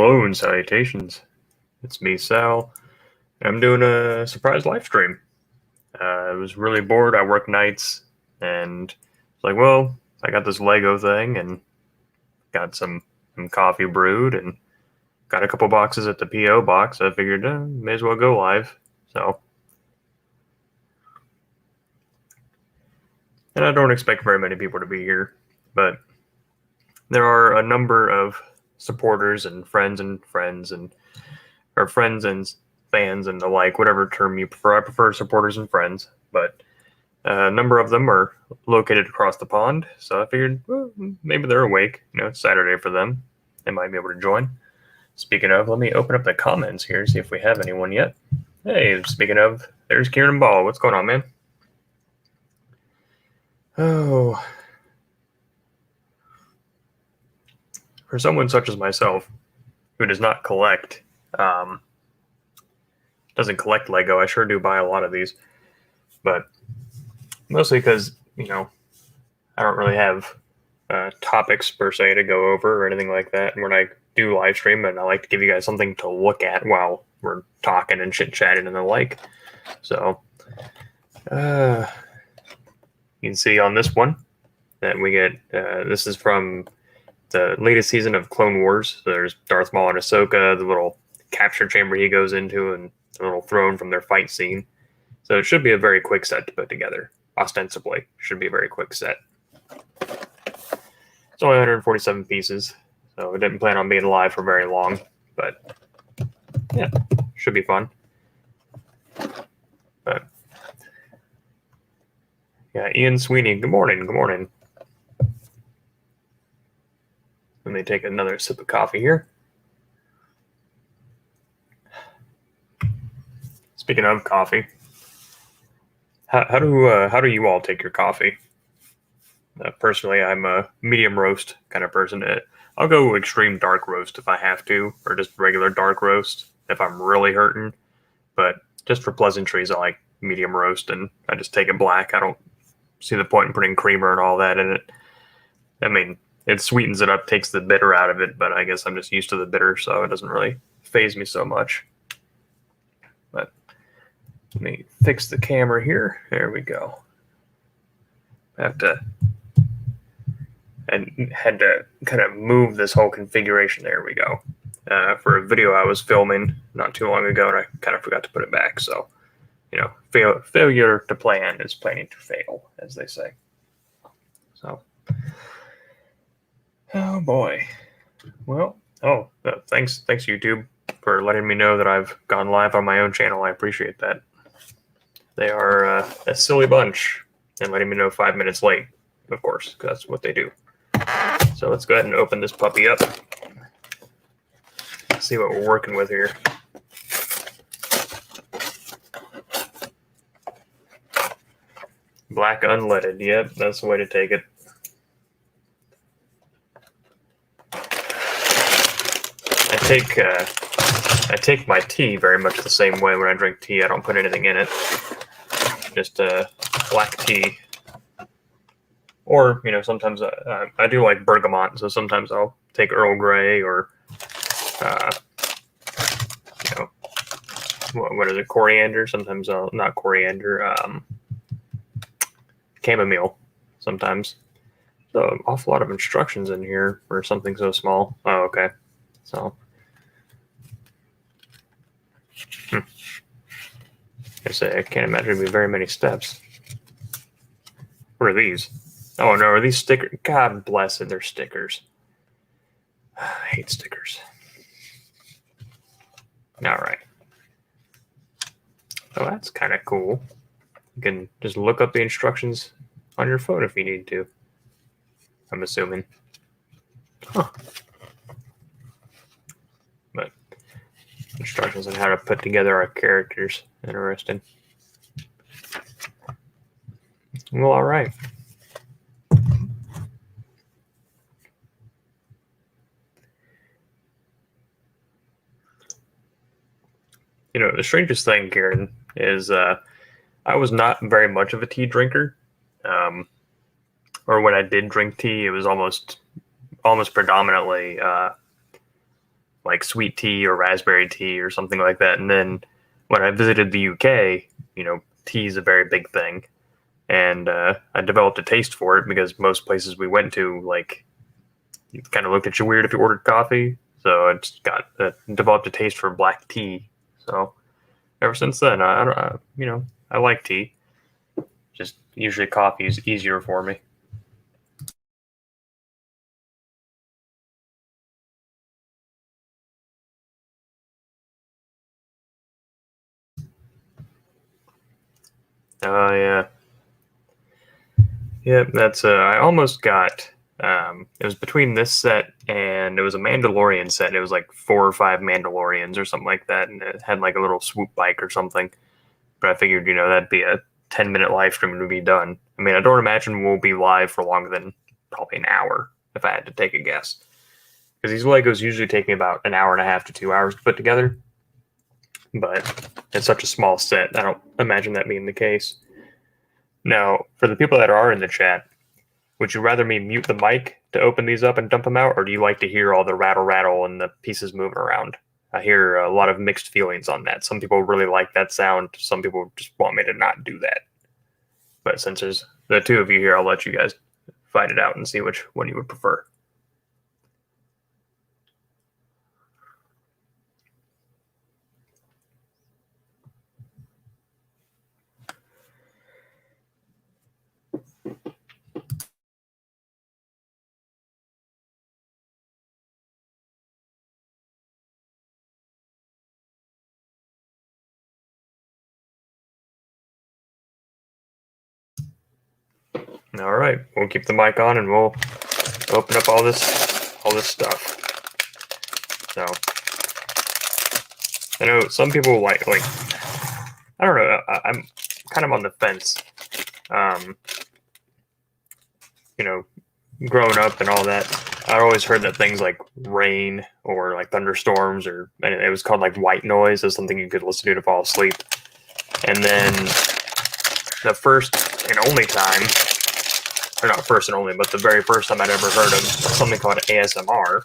Hello and salutations. It's me, Sal. I'm doing a surprise live stream. I was really bored. I work nights, and it's like, well, I got this Lego thing, and got some coffee brewed, and got a couple boxes at the PO box. I figured, may as well go live. So, and I don't expect very many people to be here, but there are a number of supporters and friends and or friends and fans and the like, whatever term you prefer. I prefer supporters and friends, but a number of them are located across the pond, so I figured, well, maybe they're awake. You know, it's Saturday for them. They might be able to join. Speaking of, let me open up the comments here, see if we have anyone yet. Hey, speaking of, there's Kieran Ball. What's going on, man? Oh. For someone such as myself, who does not collect, doesn't collect Lego, I sure do buy a lot of these. But mostly because, you know, I don't really have topics per se to go over or anything like that. And when I do live stream, and I like to give you guys something to look at while we're talking and chit-chatting and the like. So, you can see on this one that we get, this is from the latest season of Clone Wars. So there's Darth Maul and Ahsoka, the little capture chamber he goes into, and the little throne from their fight scene. So it should be a very quick set to put together. Ostensibly, should be a very quick set. It's only 147 pieces, so I didn't plan on being live for very long, but yeah, should be fun. But yeah, Ian Sweeney, good morning, good morning. Let me take another sip of coffee here. Speaking of coffee, how do you all take your coffee? Personally, I'm a medium roast kind of person. I'll go extreme dark roast if I have to, or just regular dark roast if I'm really hurting. But just for pleasantries, I like medium roast, and I just take it black. I don't see the point in putting creamer and all that in it. I mean, it sweetens it up, takes the bitter out of it, but I guess I'm just used to the bitter, so it doesn't really faze me so much. But let me fix the camera here. There we go. I had to kind of move this whole configuration. There we go. For a video I was filming not too long ago, and I kind of forgot to put it back. So, you know, failure to plan is planning to fail, as they say. So, oh boy. Well, thanks YouTube for letting me know that I've gone live on my own channel. I appreciate that. They are a silly bunch, and letting me know 5 minutes late, of course, because that's what they do. So let's go ahead and open this puppy up. See what we're working with here. Black unleaded. Yep, that's the way to take it. I take my tea very much the same way. When I drink tea, I don't put anything in it. Just black tea. Or, you know, sometimes I do like bergamot, so sometimes I'll take Earl Grey or, you know, what is it, coriander? Sometimes I'll, not coriander, chamomile sometimes. So an awful lot of instructions in here for something so small. Oh, okay. So, I say I can't imagine there'd be very many steps. What are these? Oh no, are these stickers? God bless it, they're stickers. I hate stickers. All right. Oh, that's kind of cool. You can just look up the instructions on your phone if you need to. I'm assuming. Huh. But instructions on how to put together our characters. Interesting. Well, all right. You know, the strangest thing, Karen, is I was not very much of a tea drinker. Or when I did drink tea, it was almost predominantly like sweet tea or raspberry tea or something like that. And then when I visited the UK, tea is a very big thing. And I developed a taste for it because most places we went to, like, kind of looked at you weird if you ordered coffee. So I just developed a taste for black tea. So ever since then, I like tea. Just usually coffee is easier for me. Oh yeah, yeah. That's I almost got. It was between this set and it was a Mandalorian set. It was like 4 or 5 Mandalorians or something like that, and it had like a little swoop bike or something. But I figured, that'd be a 10-minute live stream and we'd be done. I mean, I don't imagine we'll be live for longer than probably an hour if I had to take a guess. Because these Legos usually take me about an hour and a half to 2 hours to put together. But it's such a small set, I don't imagine that being the case. Now, for the people that are in the chat, would you rather me mute the mic to open these up and dump them out, or do you like to hear all the rattle and the pieces moving around? I hear a lot of mixed feelings on that. Some people really like that sound. Some people just want me to not do that. But since there's the two of you here, I'll let you guys fight it out and see which one you would prefer. All right, we'll keep the mic on and we'll open up all this stuff. So I know some people like I don't know. I'm kind of on the fence. Growing up and all that, I always heard that things like rain or like thunderstorms and it was called like white noise as something you could listen to fall asleep. And then the first and only time, or not first and only, but the very first time I'd ever heard of something called ASMR.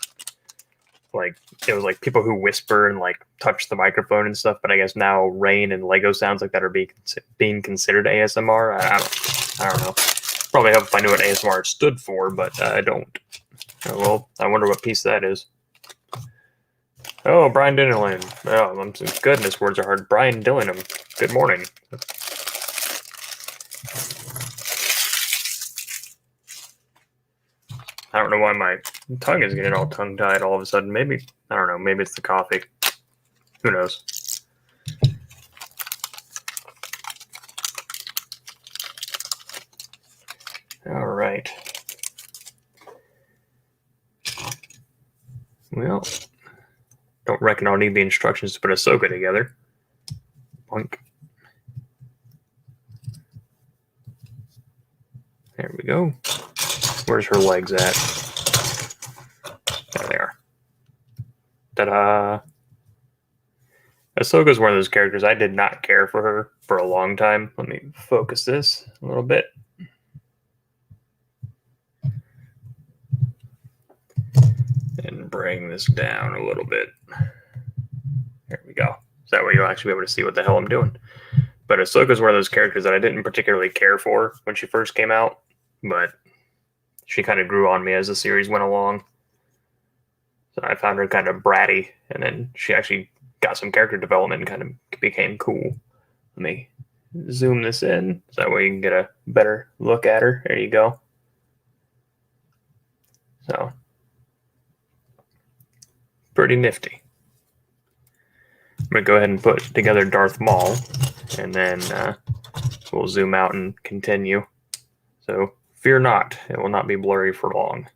Like, it was like people who whisper and like touch the microphone and stuff, but I guess now rain and Lego sounds like that are being considered ASMR. I don't know. Probably help if I knew what ASMR stood for, but I don't. Oh, well, I wonder what piece that is. Oh, Brian Dillingham. Oh, goodness, words are hard. Brian Dillingham. Good morning. I don't know why my tongue is getting all tongue-tied all of a sudden. Maybe, I don't know, maybe it's the coffee. Who knows? All right. Well, don't reckon I'll need the instructions to put Ahsoka together. Boink. There we go. Where's her legs at? There they are. Ta-da! Ahsoka's one of those characters I did not care for her for a long time. Let me focus this a little bit. And bring this down a little bit. There we go. So that way you'll actually be able to see what the hell I'm doing. But Ahsoka's one of those characters that I didn't particularly care for when she first came out, but she kind of grew on me as the series went along. So I found her kind of bratty, and then she actually got some character development and kind of became cool. Let me zoom this in so that way you can get a better look at her. There you go. So, pretty nifty. I'm going to go ahead and put together Darth Maul, and then we'll zoom out and continue. So, fear not, it will not be blurry for long.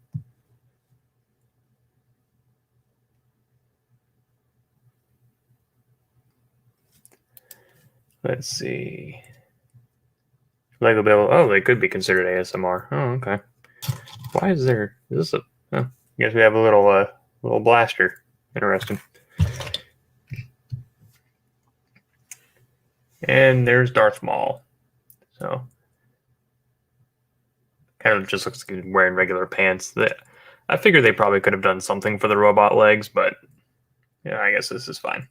Let's see. Lego Bill. Oh, they could be considered ASMR. Oh, okay. Why is this a? Oh, I guess we have a little blaster. Interesting. And there's Darth Maul. So, kind of just looks like he's wearing regular pants. I figured they probably could have done something for the robot legs, but Yeah, I guess this is fine.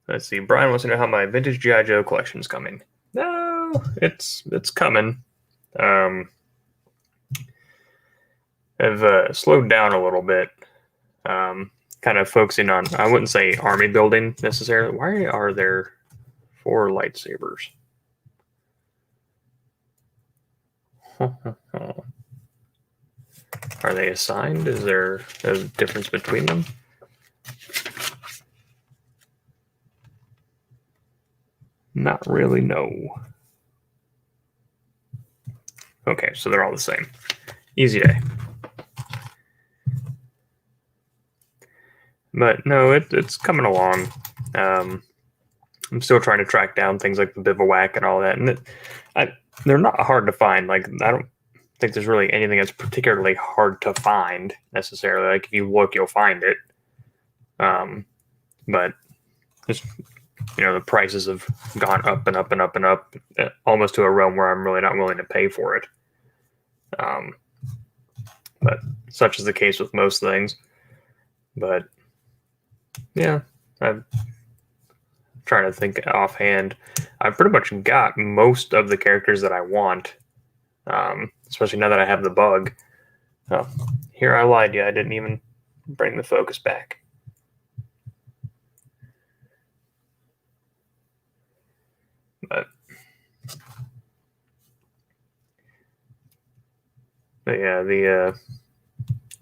Let's see. Brian wants to know how my vintage G.I. Joe collection is coming. No, it's coming. I've slowed down a little bit. Kind of focusing on, I wouldn't say army building necessarily. Why are there 4 lightsabers? Are they assigned? Is there a difference between them? Not really, no. Okay, so they're all the same. Easy day. But no, it's coming along. I'm still trying to track down things like the bivouac and all that, and they're not hard to find. Like, I don't think there's really anything that's particularly hard to find necessarily. Like, if you look, you'll find it. But just, the prices have gone up and up and up and up, almost to a realm where I'm really not willing to pay for it. But such is the case with most things. But yeah, I'm trying to think offhand. I've pretty much got most of the characters that I want, especially now that I have the bug. Oh, here I lied to you. I didn't even bring the focus back. But yeah,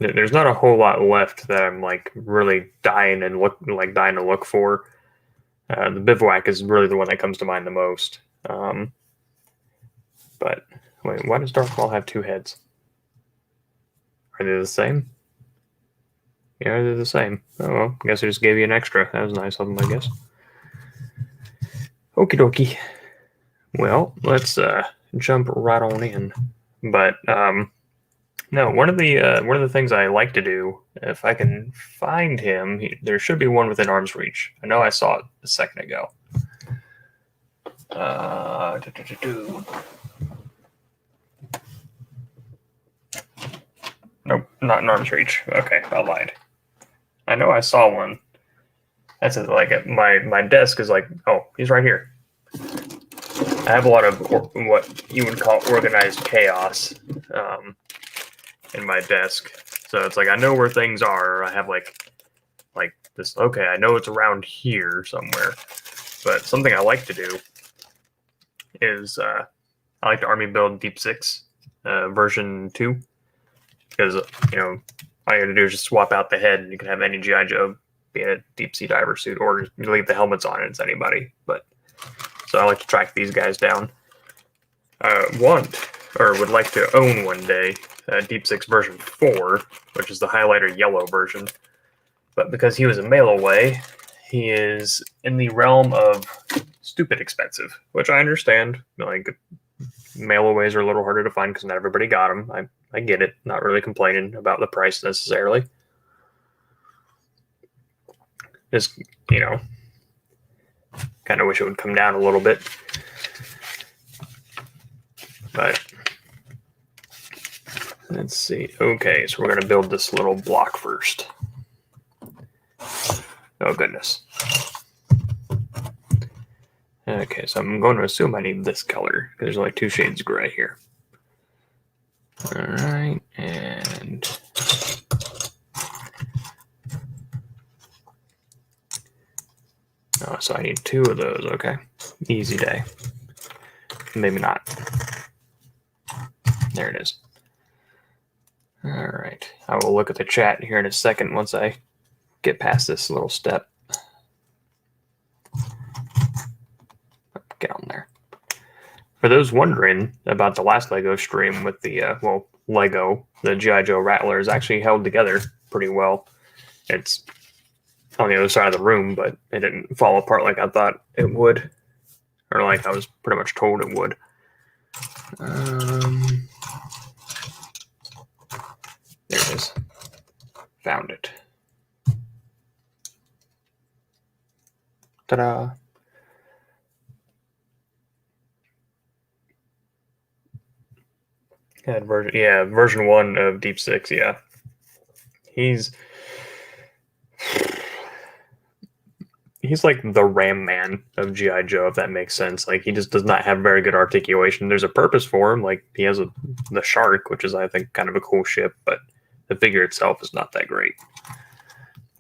there's not a whole lot left that I'm like really dying to look for. The bivouac is really the one that comes to mind the most. But wait, why does Darth Maul have 2 heads? Are they the same? Yeah, they're the same. Oh well, I guess I just gave you an extra. That was nice of them, I guess. Okie dokie. Well, let's jump right on in. But no, one of the things I like to do, if I can find him, there should be one within arm's reach. I know I saw it a second ago. Nope, not in arm's reach. Okay, I lied. I know I saw one. That's like my desk is like, oh, he's right here. I have a lot of what you would call organized chaos in my desk. So it's like I know where things are. I have like this. Okay, I know it's around here somewhere. But something I like to do is I like to army build Deep 6 version 2 because all you got to do is just swap out the head and you can have any GI Joe be in a deep sea diver suit, or you leave the helmets on and it's anybody. But so I like to track these guys down. Would like to own one day Deep 6 version 4, which is the highlighter yellow version. But because he was a mail away, he is in the realm of stupid expensive, which I understand. Like, mail aways are a little harder to find because not everybody got them. I get it. Not really complaining about the price necessarily. Just, kind of wish it would come down a little bit. But let's see. Okay, so we're going to build this little block first. Oh, goodness. Okay, so I'm going to assume I need this color. There's only 2 shades of gray here. All right, and oh, so I need 2 of those. Okay, easy day. Maybe not. There it is. All right, I will look at the chat here in a second once I get past this little step. Get on there. For those wondering about the last Lego stream with the, Lego, the G.I. Joe Rattler is actually held together pretty well. It's on the other side of the room, but it didn't fall apart like I thought it would, or like I was pretty much told it would. There it is. Found it. Ta-da. Version 1 of Deep 6, yeah. He's he's like the Ram Man of G.I. Joe, if that makes sense. Like, he just does not have very good articulation. There's a purpose for him. Like, he has the Shark, which is, I think, kind of a cool ship, but the figure itself is not that great.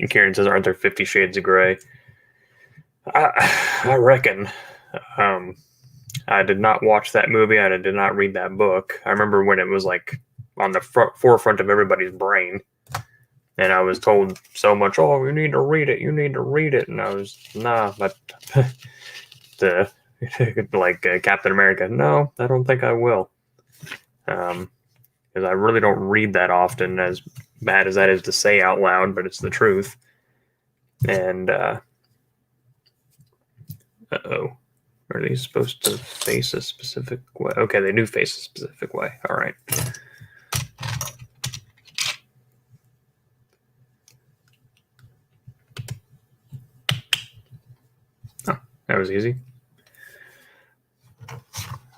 And Kieran says, aren't there 50 Shades of Grey? I reckon. I did not watch that movie. I did not read that book. I remember when it was like on the forefront of everybody's brain. And I was told so much, oh, you need to read it. You need to read it. And I was, nah, but like Captain America, no, I don't think I will. Because I really don't read that often, as bad as that is to say out loud, but it's the truth. And, uh-oh. Are these supposed to face a specific way? Okay, they do face a specific way. All right. Oh, that was easy.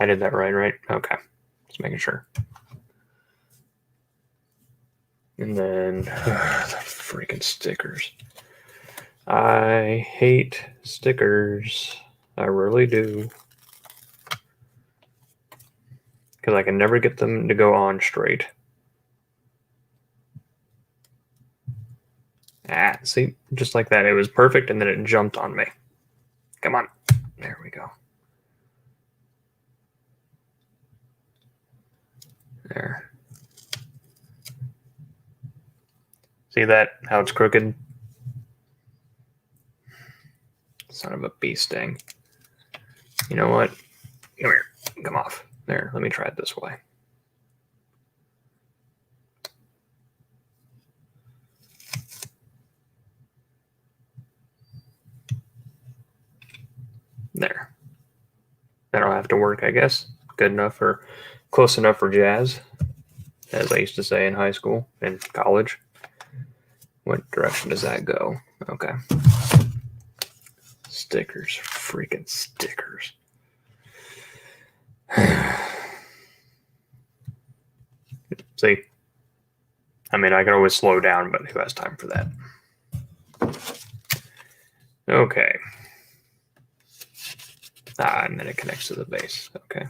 I did that right? Okay. Just making sure. And then the freaking stickers. I hate stickers. I really do. Because I can never get them to go on straight. Ah, see? Just like that. It was perfect, and then it jumped on me. Come on. There we go. There. See that? How it's crooked? Son of a bee sting. You know what? Come here. Come off. There, let me try it this way. There. That'll have to work, I guess. Good enough or close enough for jazz, as I used to say in high school and college. What direction does that go? Okay. Stickers. Freaking stickers. See? I mean, I can always slow down, but who has time for that? Okay. Ah, and then it connects to the base. Okay.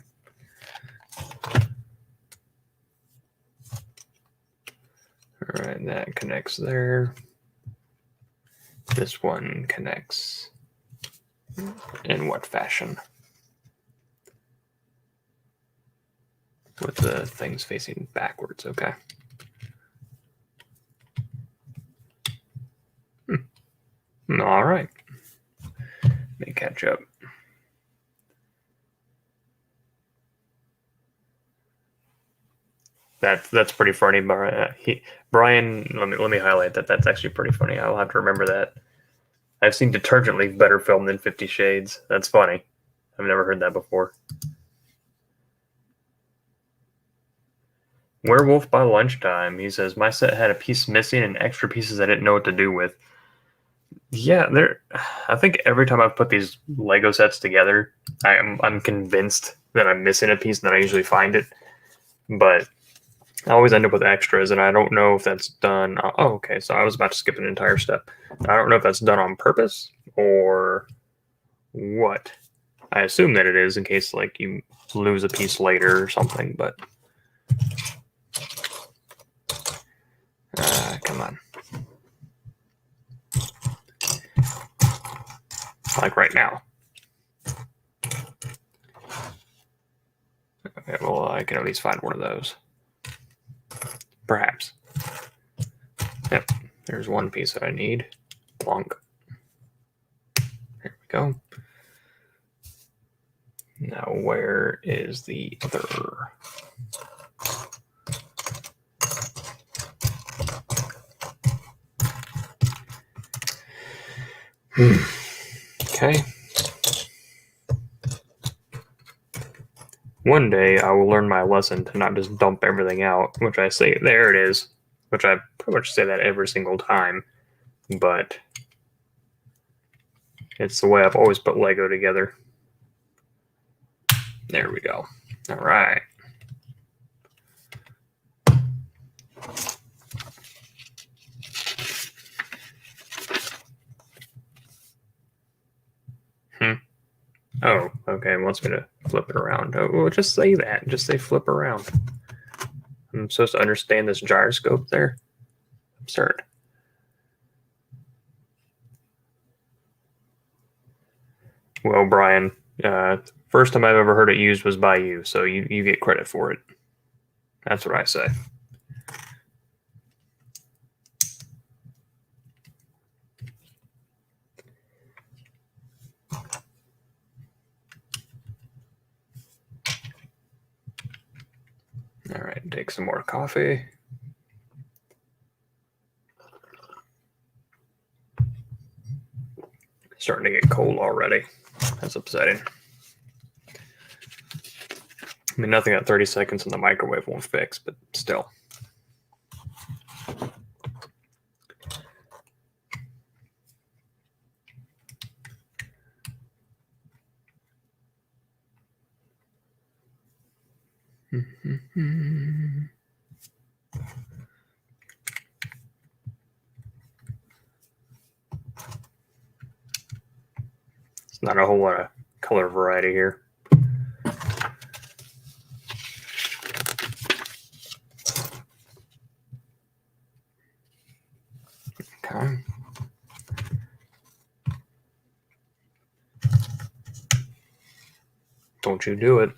All right, that connects there. This one connects in what fashion? With the things facing backwards, okay. All right. Let me catch up. That's pretty funny, Brian. Let me highlight that. That's actually pretty funny. I'll have to remember that. I've seen Detergent League better film than 50 Shades. That's funny. I've never heard that before. Werewolf by lunchtime. He says, my set had a piece missing and extra pieces I didn't know what to do with. Yeah, I think every time I've put these Lego sets together, I'm convinced that I'm missing a piece, and then I usually find it. But I always end up with extras, and I don't know if that's done. Oh, okay. So I was about to skip an entire step. I don't know if that's done on purpose or what. I assume that it is in case like you lose a piece later or something, but come on. Like right now. Okay, well, I can at least find one of those. Perhaps. Yep, there's one piece that I need. Plonk. Here we go. Now, where is the other? Okay. One day I will learn my lesson to not just dump everything out, which I say, there it is, which I pretty much say that every single time, but it's the way I've always put Lego together. There we go. All right. Oh, okay. It wants me to flip it around. Oh, well, just say that. Just say flip around. I'm supposed to understand this gyroscope there? Absurd. Well, Brian, first time I've ever heard it used was by you, so you get credit for it. That's what I say. All right, take some more coffee. Starting to get cold already. That's upsetting. I mean, nothing at 30 seconds in the microwave won't fix, but still. It's not a whole lot of color variety here. Okay. Don't you do it.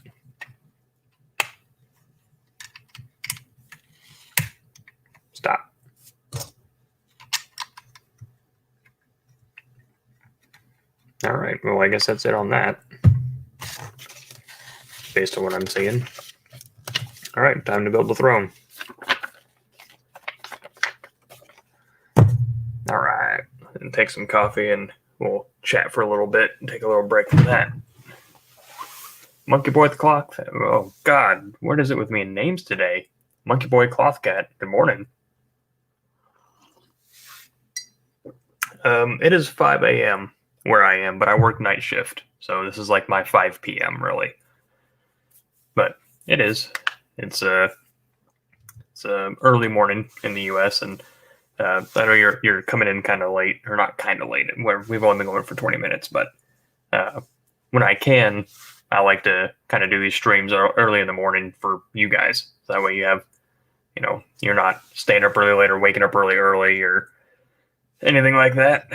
Stop. All right, well, I guess that's it on that. Based on what I'm seeing. All right, time to build the throne. All right, and take some coffee and we'll chat for a little bit and take a little break from that. Monkey Boy the Cloth. Oh, God, what is it with me and names today? Monkey Boy Cloth Cat, good morning. It is 5 a.m. where I am, but I work night shift, so this is like my 5 p.m. really. But it is. It's early morning in the U.S. and I know you're coming in kind of late, or not kind of late. We've only been going for 20 minutes, but when I can, I like to kind of do these streams early in the morning for you guys. So that way you have, you're not staying up really late or waking up really early or anything like that.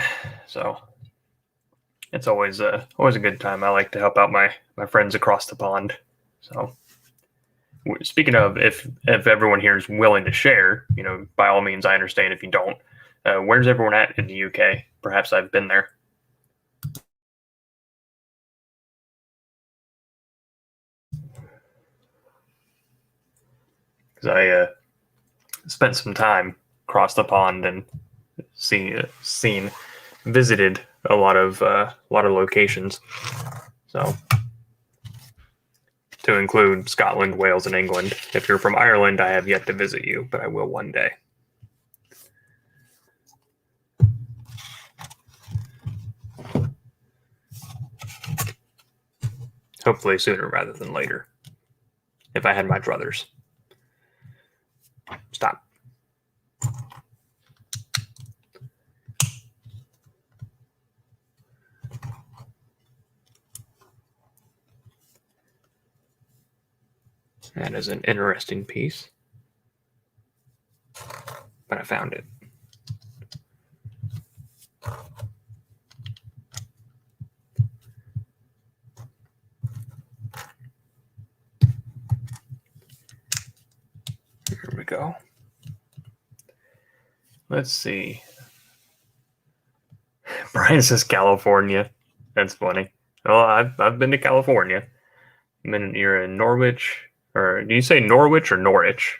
So it's always a good time. I like to help out my friends across the pond. So speaking of, if everyone here is willing to share, by all means, I understand if you don't. Where's everyone at in the UK? Perhaps I've been there. Because I spent some time across the pond and visited a lot of locations. So, to include Scotland, Wales, and England. If you're from Ireland, I have yet to visit you, but I will one day. Hopefully sooner rather than later. If I had my druthers. Stop. That is an interesting piece. But I found it. Here we go. Let's see. Brian says California. That's funny. Well, I've been to California. You're in Norwich, or do you say Norwich or Norwich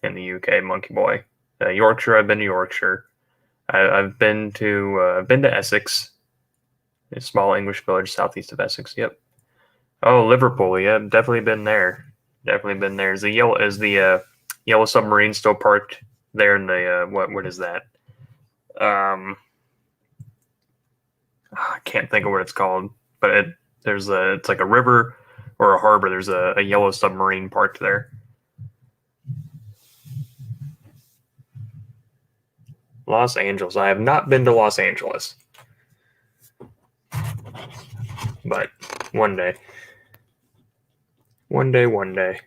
in the UK, Monkey Boy? Yorkshire. I've been to Yorkshire. I've been to Essex, a small English village southeast of Essex. Yep. Oh, Liverpool. Yeah, definitely been there. Definitely been there. Is the yellow submarine still parked there in the what is that? I can't think of what it's called, but it's like a river or a harbor. There's a yellow submarine parked there. Los Angeles. I have not been to Los Angeles, but One day. One day, one day.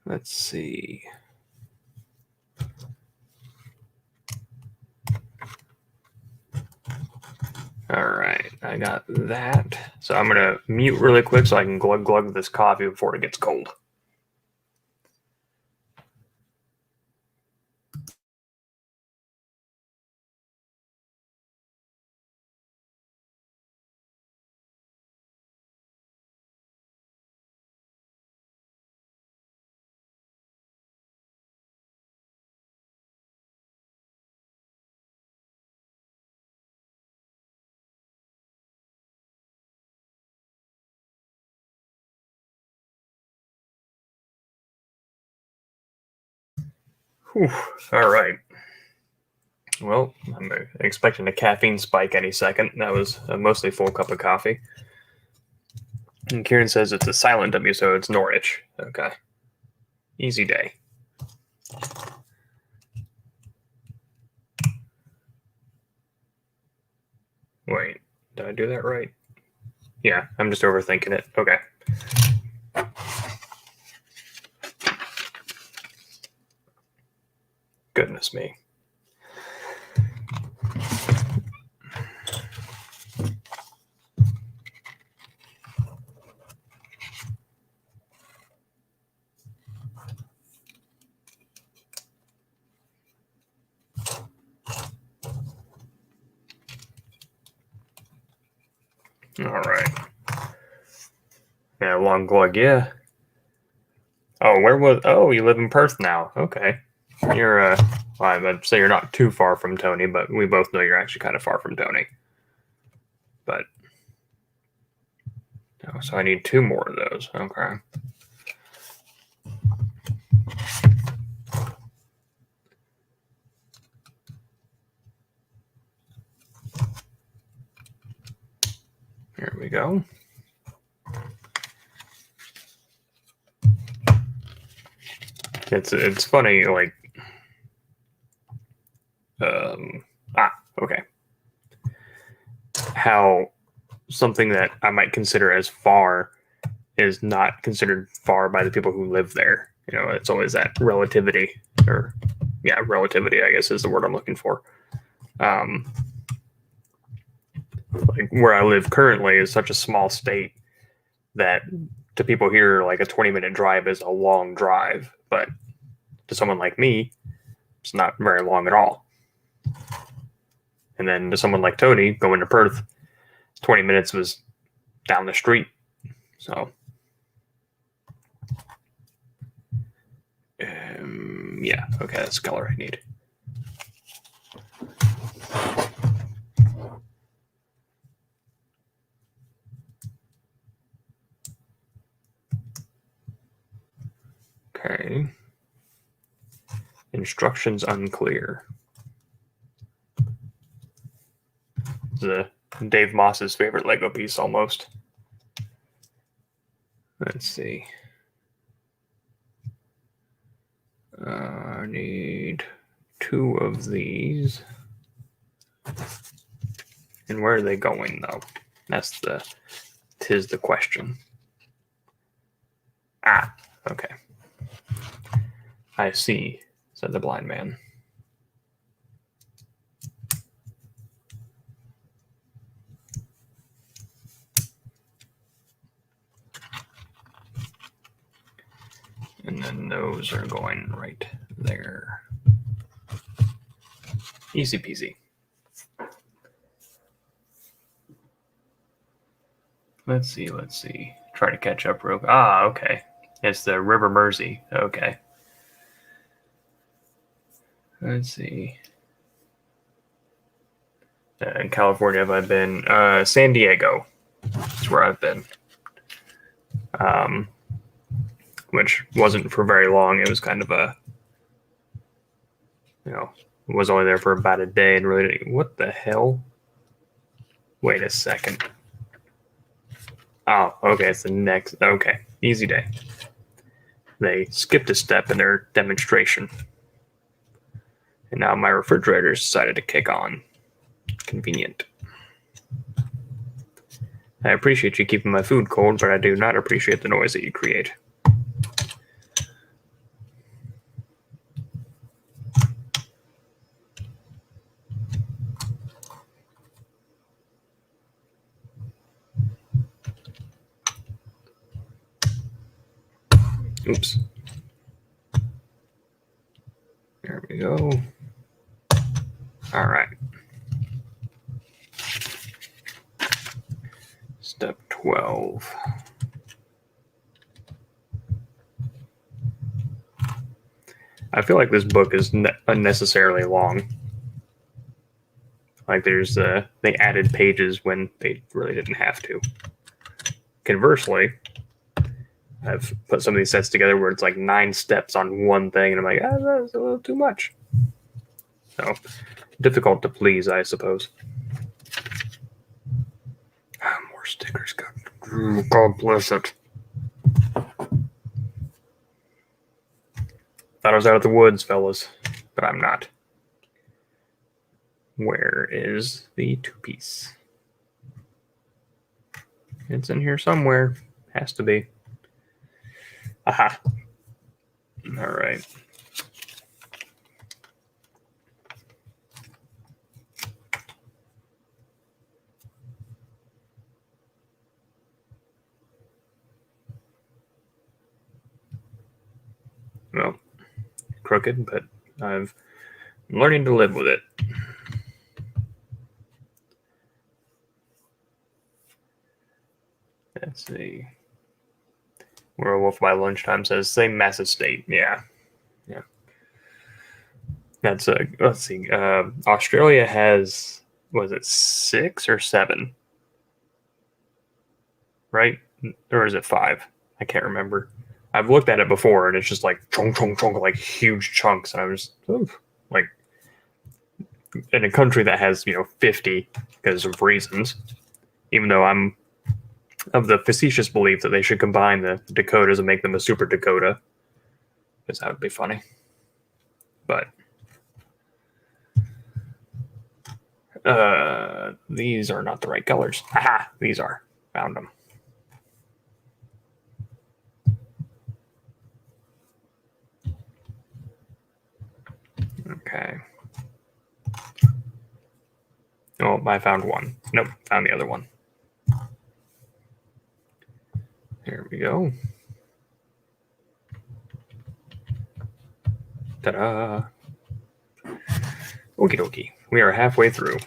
Let's see. All right, I got that. So I'm going to mute really quick so I can glug glug this coffee before it gets cold. Whew. All right. Well, I'm expecting a caffeine spike any second. That was a mostly full cup of coffee. And Kieran says it's a silent W, so it's Norwich. Okay. Easy day. Wait, did I do that right? Yeah, I'm just overthinking it. Okay. Goodness me. All right. Yeah, long glug, yeah. Oh, you live in Perth now. Okay. You're, well, I'd say you're not too far from Tony, but we both know you're actually kind of far from Tony. But, oh, so I need 2 more of those. Okay. Here we go. It's funny, like, okay. How something that I might consider as far is not considered far by the people who live there. You know, it's always that relativity, or yeah, relativity, I guess is the word I'm looking for. Like where I live currently is such a small state that to people here, like a 20-minute drive is a long drive, but to someone like me, it's not very long at all. And then to someone like Tony, going to Perth, 20 minutes was down the street. So, yeah, okay, that's the color I need. Okay. Instructions unclear. The Dave Moss's favorite Lego piece, almost. Let's see. I need 2 of these. And where are they going, though? Tis the question. Ah, okay. I see, said the blind man. And then those are going right there. Easy peasy. Let's see. Try to catch up real. Okay. It's the River Mersey. Okay. Let's see. In California, have I been? San Diego. That's where I've been. Which wasn't for very long. It was kind of a, was only there for about a day and really didn't. What the hell? Wait a second. Oh, okay. It's the next. Okay. Easy day. They skipped a step in their demonstration. And now my refrigerator's decided to kick on. Convenient. I appreciate you keeping my food cold, but I do not appreciate the noise that you create. Oops. There we go. All right. Step 12. I feel like this book is unnecessarily long. Like there's they added pages when they really didn't have to. Conversely, I've put some of these sets together where it's like 9 steps on one thing, and I'm like, that's a little too much. So difficult to please, I suppose. More stickers. God bless it. Thought I was out of the woods, fellas, but I'm not. Where is the 2-piece? It's in here somewhere. Has to be. Aha. All right. Well, crooked, but I'm learning to live with it. Let's see. Werewolf by Lunchtime says, same massive state. Yeah. That's let's see. Australia has, was it 6 or 7? Right? Or is it 5? I can't remember. I've looked at it before, and it's just like chunk, like huge chunks, and I was like, in a country that has 50 because of reasons. Even though I'm of the facetious belief that they should combine the Dakotas and make them a super Dakota, because that would be funny. But these are not the right colors. Aha! These are. Found them. Okay. Oh, I found one. Nope, found the other one. There we go. Ta-da! Okie dokie. We are halfway through.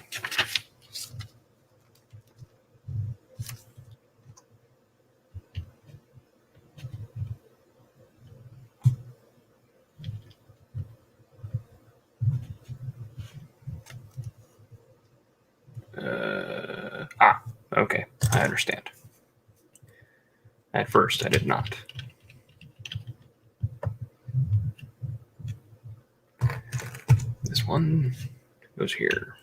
Okay, I understand. At first, I did not. This one goes here.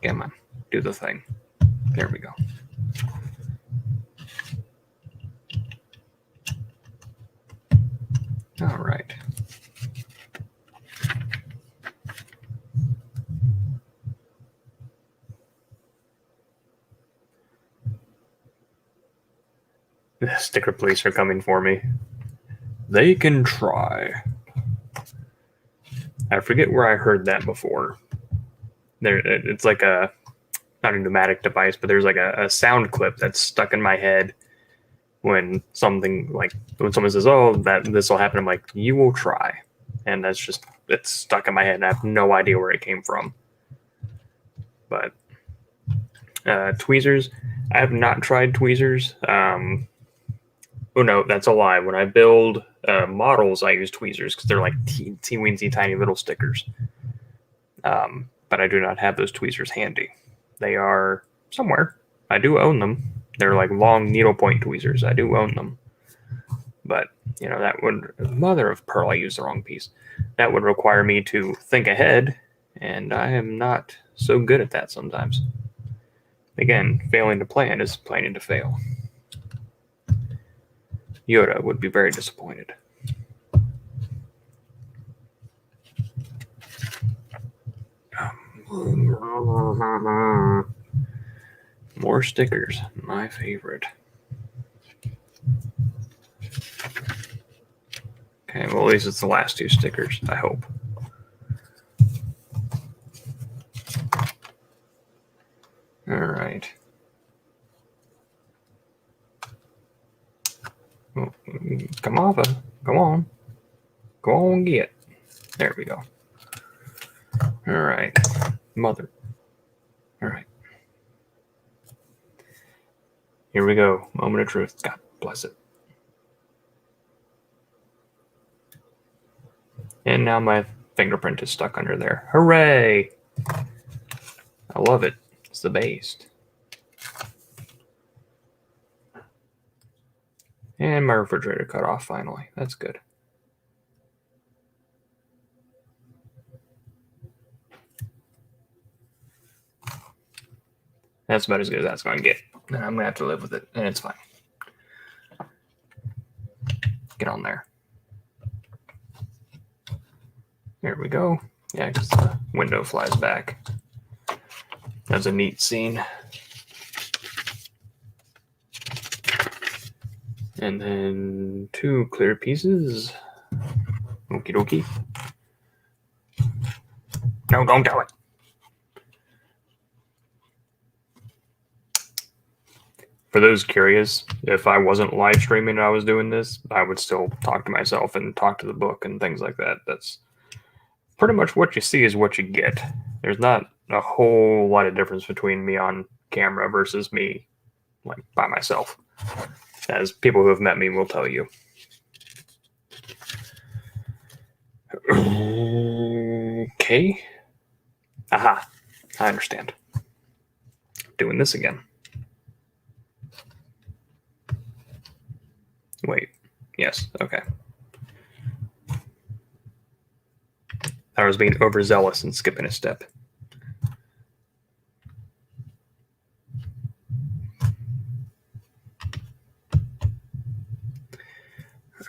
Come on, do the thing. There we go. All right. The sticker police are coming for me. They can try. I forget where I heard that before. It's like a, not a pneumatic device, but there's like a sound clip that's stuck in my head when something like, when someone says, oh, that this will happen, I'm like, you will try. And that's just, it's stuck in my head and I have no idea where it came from. But tweezers, I have not tried tweezers. Oh no, that's a lie. When I build models, I use tweezers because they're like teensy tiny little stickers. But I do not have those tweezers handy. They are somewhere. I do own them. They're like long needlepoint tweezers. I do own them. But, that would, mother of pearl, I used the wrong piece. That would require me to think ahead, and I am not so good at that sometimes. Again, failing to plan is planning to fail. Yoda would be very disappointed. More stickers, my favorite. Okay, well, at least it's the last 2 stickers, I hope. All right. Come on, come on. Go on, get. There we go. All right. Mother. All right. Here we go. Moment of truth. God bless it. And now my fingerprint is stuck under there. Hooray! I love it. It's the best. And my refrigerator cut off finally. That's good. That's about as good as that's going to get. And I'm going to have to live with it, and it's fine. Get on there. There we go. Yeah, because the window flies back. That's a neat scene. And then 2 clear pieces. Okie dokie. No, don't do it. For those curious, if I wasn't live streaming and I was doing this, I would still talk to myself and talk to the book and things like that. That's pretty much what you see is what you get. There's not a whole lot of difference between me on camera versus me like by myself, as people who have met me will tell you. Okay. Aha. I understand. Doing this again. Wait. Yes. Okay. I was being overzealous and skipping a step.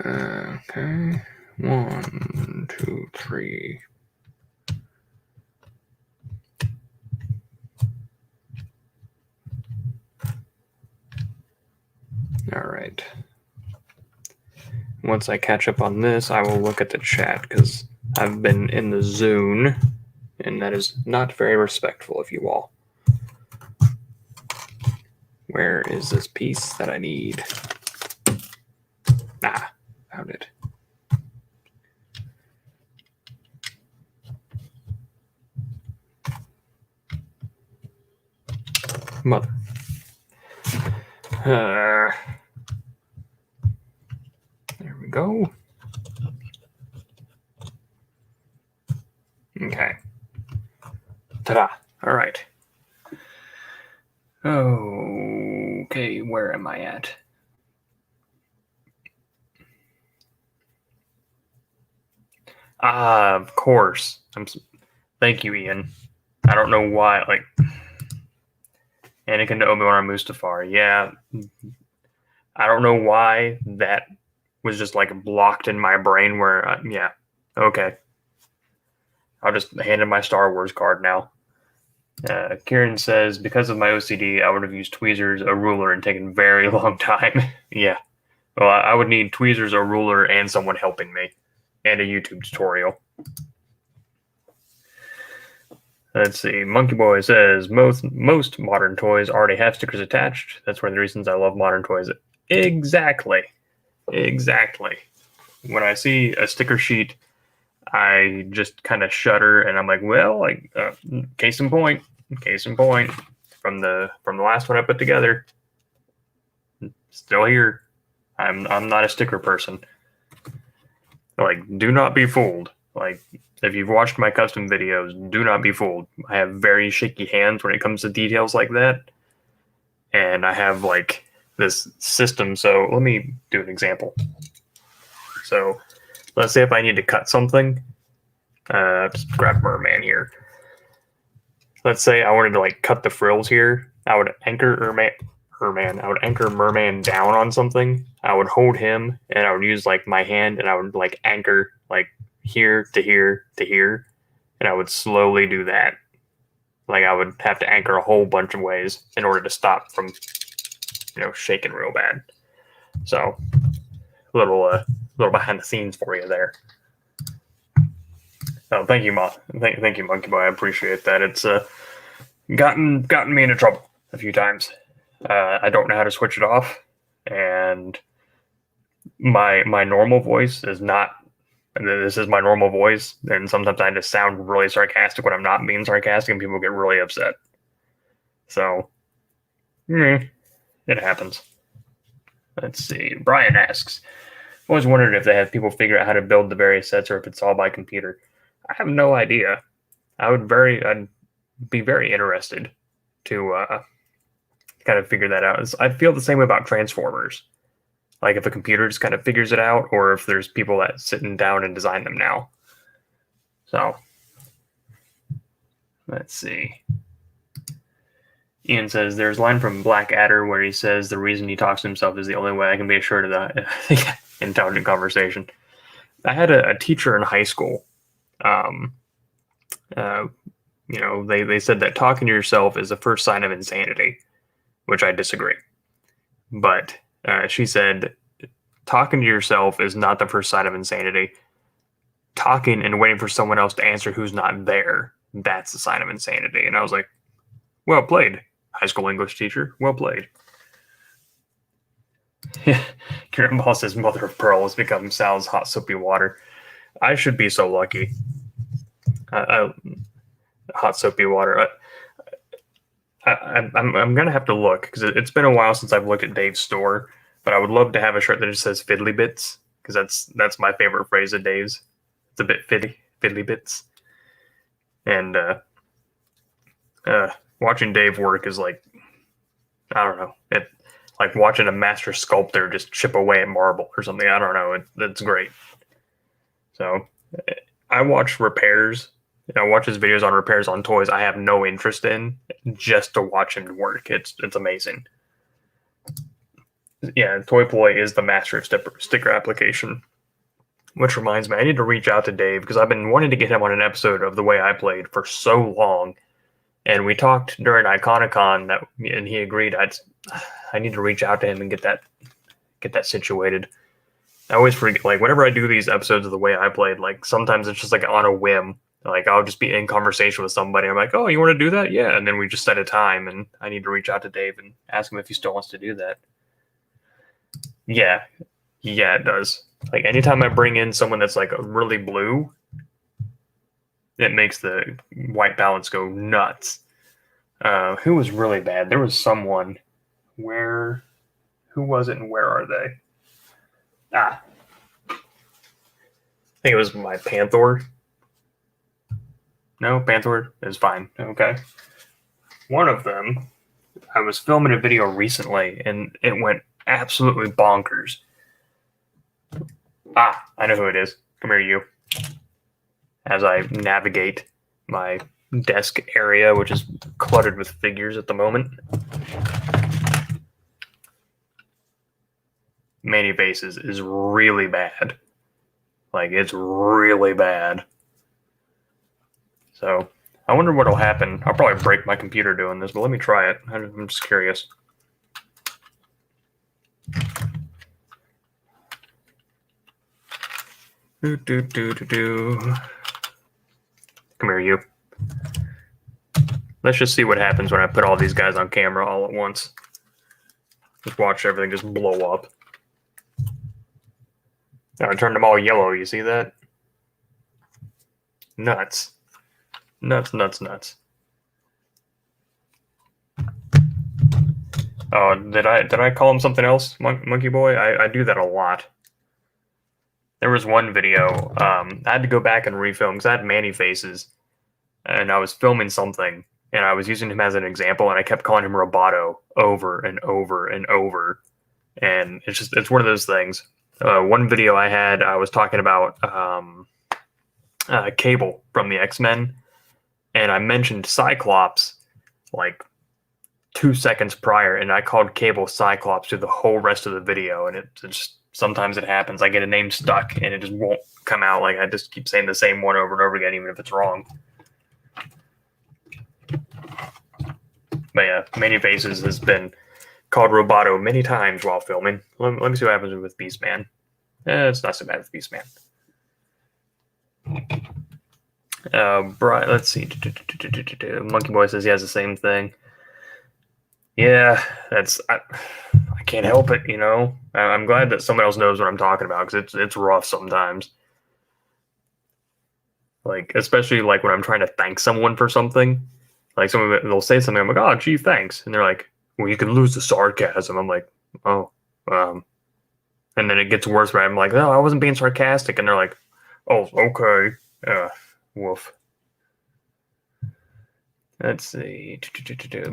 Okay. 1, 2, 3. All right. Once I catch up on this, I will look at the chat because I've been in the zone, and that is not very respectful of you all. Where is this piece that I need? Ah, found it. Mother. There we go. Okay. Ta-da. All right. Okay, where am I at? Of course. Thank you, Ian. I don't know why, like, Anakin to Obi-Wan or Mustafar. Yeah. I don't know why that was just, like, blocked in my brain where, yeah. Okay. I'll just hand in my Star Wars card now. Kieran says, because of my OCD, I would have used tweezers, a ruler, and taken a very long time. Yeah. Well, I would need tweezers, a ruler, and someone helping me. And a YouTube tutorial. Let's see. Monkey Boy says, most modern toys already have stickers attached. That's one of the reasons I love modern toys. Exactly. Exactly. When I see a sticker sheet, I just kind of shudder, and I'm like, well, like, case in point, from the last one I put together, still here. I'm not a sticker person. Like, do not be fooled. Like, if you've watched my custom videos, do not be fooled. I have very shaky hands when it comes to details like that, and I have like this system. So let me do an example. So let's say if I need to cut something, just grab Merman here. Let's say I wanted to like cut the frills here. I would anchor Merman down on something. I would hold him and I would use like my hand and I would like anchor like here to here to here. And I would slowly do that. Like I would have to anchor a whole bunch of ways in order to stop from, shaking real bad. So, little behind the scenes for you there. Oh, thank you, thank you, Monkey Boy. I appreciate that. It's gotten me into trouble a few times. I don't know how to switch it off, and my normal voice is not. This is my normal voice, and sometimes I just sound really sarcastic when I'm not being sarcastic, and people get really upset. So, it happens. Let's see. Brian asks, I always wondered if they have people figure out how to build the various sets or if it's all by computer. I have no idea. I'd be very interested to kind of figure that out. I feel the same way about Transformers. Like if a computer just kind of figures it out, or if there's people that sitting down and design them now. So, let's see. Ian says, there's a line from Blackadder where he says the reason he talks to himself is the only way I can be assured of the intelligent conversation. I had a teacher in high school. They said that talking to yourself is the first sign of insanity, which I disagree. But she said, talking to yourself is not the first sign of insanity. Talking and waiting for someone else to answer who's not there, that's the sign of insanity. And I was like, well played, high school English teacher. Well played. Kieran Ball says mother of pearl has become Sal's hot soapy water. I should be so lucky. Hot soapy water. I'm gonna have to look because it's been a while since I've looked at Dave's store. But I would love to have a shirt that just says "fiddly bits" because that's my favorite phrase of Dave's. It's a bit fiddly bits. And watching Dave work is like, I don't know, it like watching a master sculptor just chip away at marble or something. I don't know. It's great. So I watch repairs. I watch his videos on repairs on toys I have no interest in just to watch him work. It's amazing. Yeah, Toy Ploy is the master of sticker application. Which reminds me, I need to reach out to Dave because I've been wanting to get him on an episode of The Way I Played for so long. And we talked during Iconicon and he agreed I need to reach out to him and get that situated. I always forget, like whenever I do these episodes of The Way I Played, like sometimes it's just like on a whim. Like I'll just be in conversation with somebody. I'm like, oh, you want to do that? Yeah. And then we just set a time and I need to reach out to Dave and ask him if he still wants to do that. Yeah, it does. Like anytime I bring in someone that's like really blue, it makes the white balance go nuts. Who was really bad? There was someone. Who was it and where are they? I think it was my Panther. No, Panther is fine. Okay. One of them, I was filming a video recently and it went absolutely bonkers. I know who it is. Come here, you. As I navigate my desk area, which is cluttered with figures at the moment. Manny Faces is really bad. Like, it's really bad. So, I wonder what'll happen. I'll probably break my computer doing this, but let me try it. I'm just curious. Come here, you. Let's just see what happens when I put all these guys on camera all at once. Just watch everything just blow up. Now I turned them all yellow. You see that? Nuts. Nuts. Oh, did I call him something else, Monkey Boy? I do that a lot. There was one video, I had to go back and refilm because I had Manny Faces, and I was filming something, and I was using him as an example, and I kept calling him Roboto over and over and over, and it's one of those things. One video I had, I was talking about Cable from the X-Men, and I mentioned Cyclops like 2 seconds prior, and I called Cable Cyclops through the whole rest of the video, and it just sometimes it happens. I get a name stuck, and it just won't come out. Like I just keep saying the same one over and over again, even if it's wrong. But yeah, Many Faces has been called Roboto many times while filming. Let me see what happens with Beastman. It's not so bad with Beastman. Brian, let's see. Monkey Boy says he has the same thing. Yeah, I can't help it, you know. I'm glad that someone else knows what I'm talking about because it's rough sometimes. Like, especially like when I'm trying to thank someone for something. Like, they'll say something, I'm like, oh, gee, thanks. And they're like, well, you can lose the sarcasm. I'm like, oh, and then it gets worse where I'm like, no, I wasn't being sarcastic. And they're like, oh, okay. Woof. Let's see.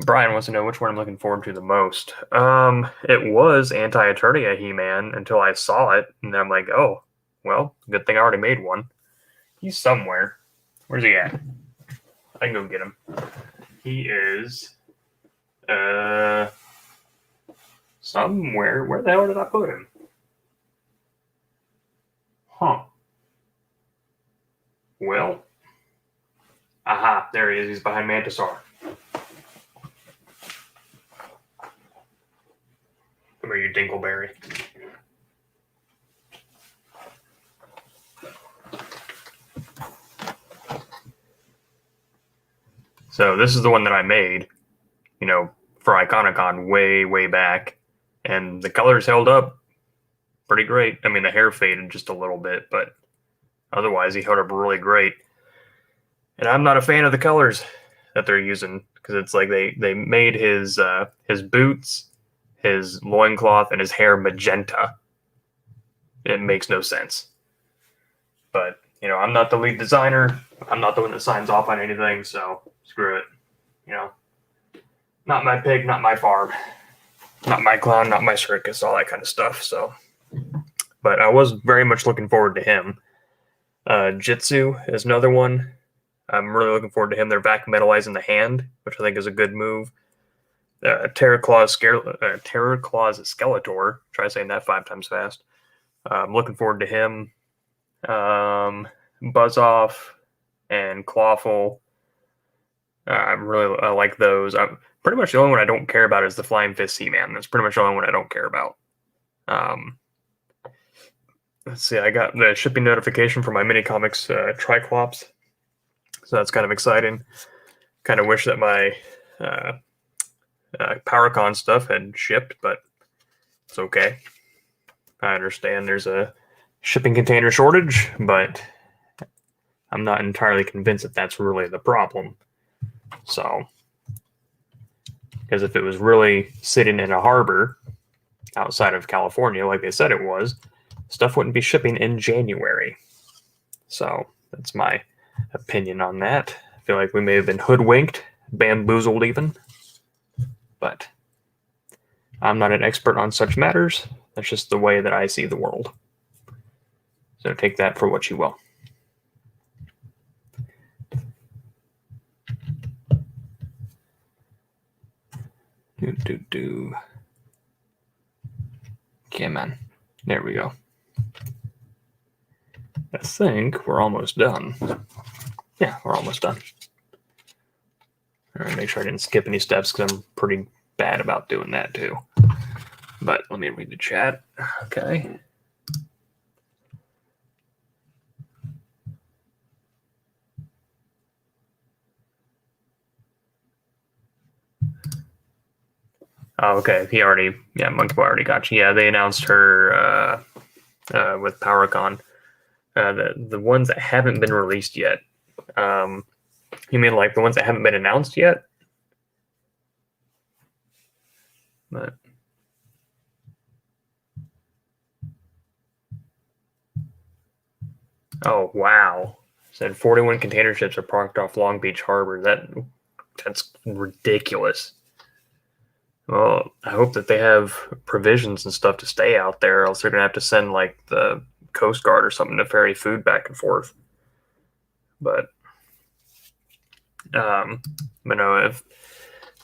Brian wants to know which one I'm looking forward to the most. It was Anti-Eternia He-Man until I saw it. And I'm like, oh, well, good thing I already made one. He's somewhere. Where's he at? I can go get him. He is somewhere. Where the hell did I put him? Huh. Well. Aha, there he is. He's behind Mantisaur. Come here, you Dinkleberry. So this is the one that I made, you know, for Iconicon way, way back. And the colors held up pretty great. I mean, the hair faded just a little bit, but otherwise he held up really great. And I'm not a fan of the colors that they're using because it's like they made his boots, his loincloth, and his hair magenta. It makes no sense. But, you know, I'm not the lead designer. I'm not the one that signs off on anything, so screw it. You know, not my pig, not my farm, not my clown, not my circus, all that kind of stuff. So, but I was very much looking forward to him. Jitsu is another one. I'm really looking forward to him. They're back metalizing the hand, which I think is a good move. Terror Claws Skeletor. Try saying that 5 times fast. I'm looking forward to him. Buzz-Off and Clawful. I like those. I'm pretty much the only one I don't care about is the Flying Fist He-Man. That's pretty much the only one I don't care about. Let's see. I got the shipping notification for my mini comics Triclops, so that's kind of exciting. Kind of wish that my PowerCon stuff had shipped, but it's okay. I understand there's a shipping container shortage, but I'm not entirely convinced that that's really the problem. So, because if it was really sitting in a harbor outside of California, like they said it was, stuff wouldn't be shipping in January. So that's my opinion on that. I feel like we may have been hoodwinked, bamboozled even, but I'm not an expert on such matters. That's just the way that I see the world. So take that for what you will. Okay, man. There we go. I think we're almost done. Yeah, we're almost done. All right, make sure I didn't skip any steps because I'm pretty bad about doing that too. But let me read the chat. Okay. Oh, okay. Monkey Boy already got you. Yeah, they announced her with PowerCon. The ones that haven't been released yet. You mean like the ones that haven't been announced yet? But oh wow! Said 41 container ships are parked off Long Beach Harbor. That's ridiculous. Well, I hope that they have provisions and stuff to stay out there, else they're gonna have to send like the Coast Guard or something to ferry food back and forth. But no,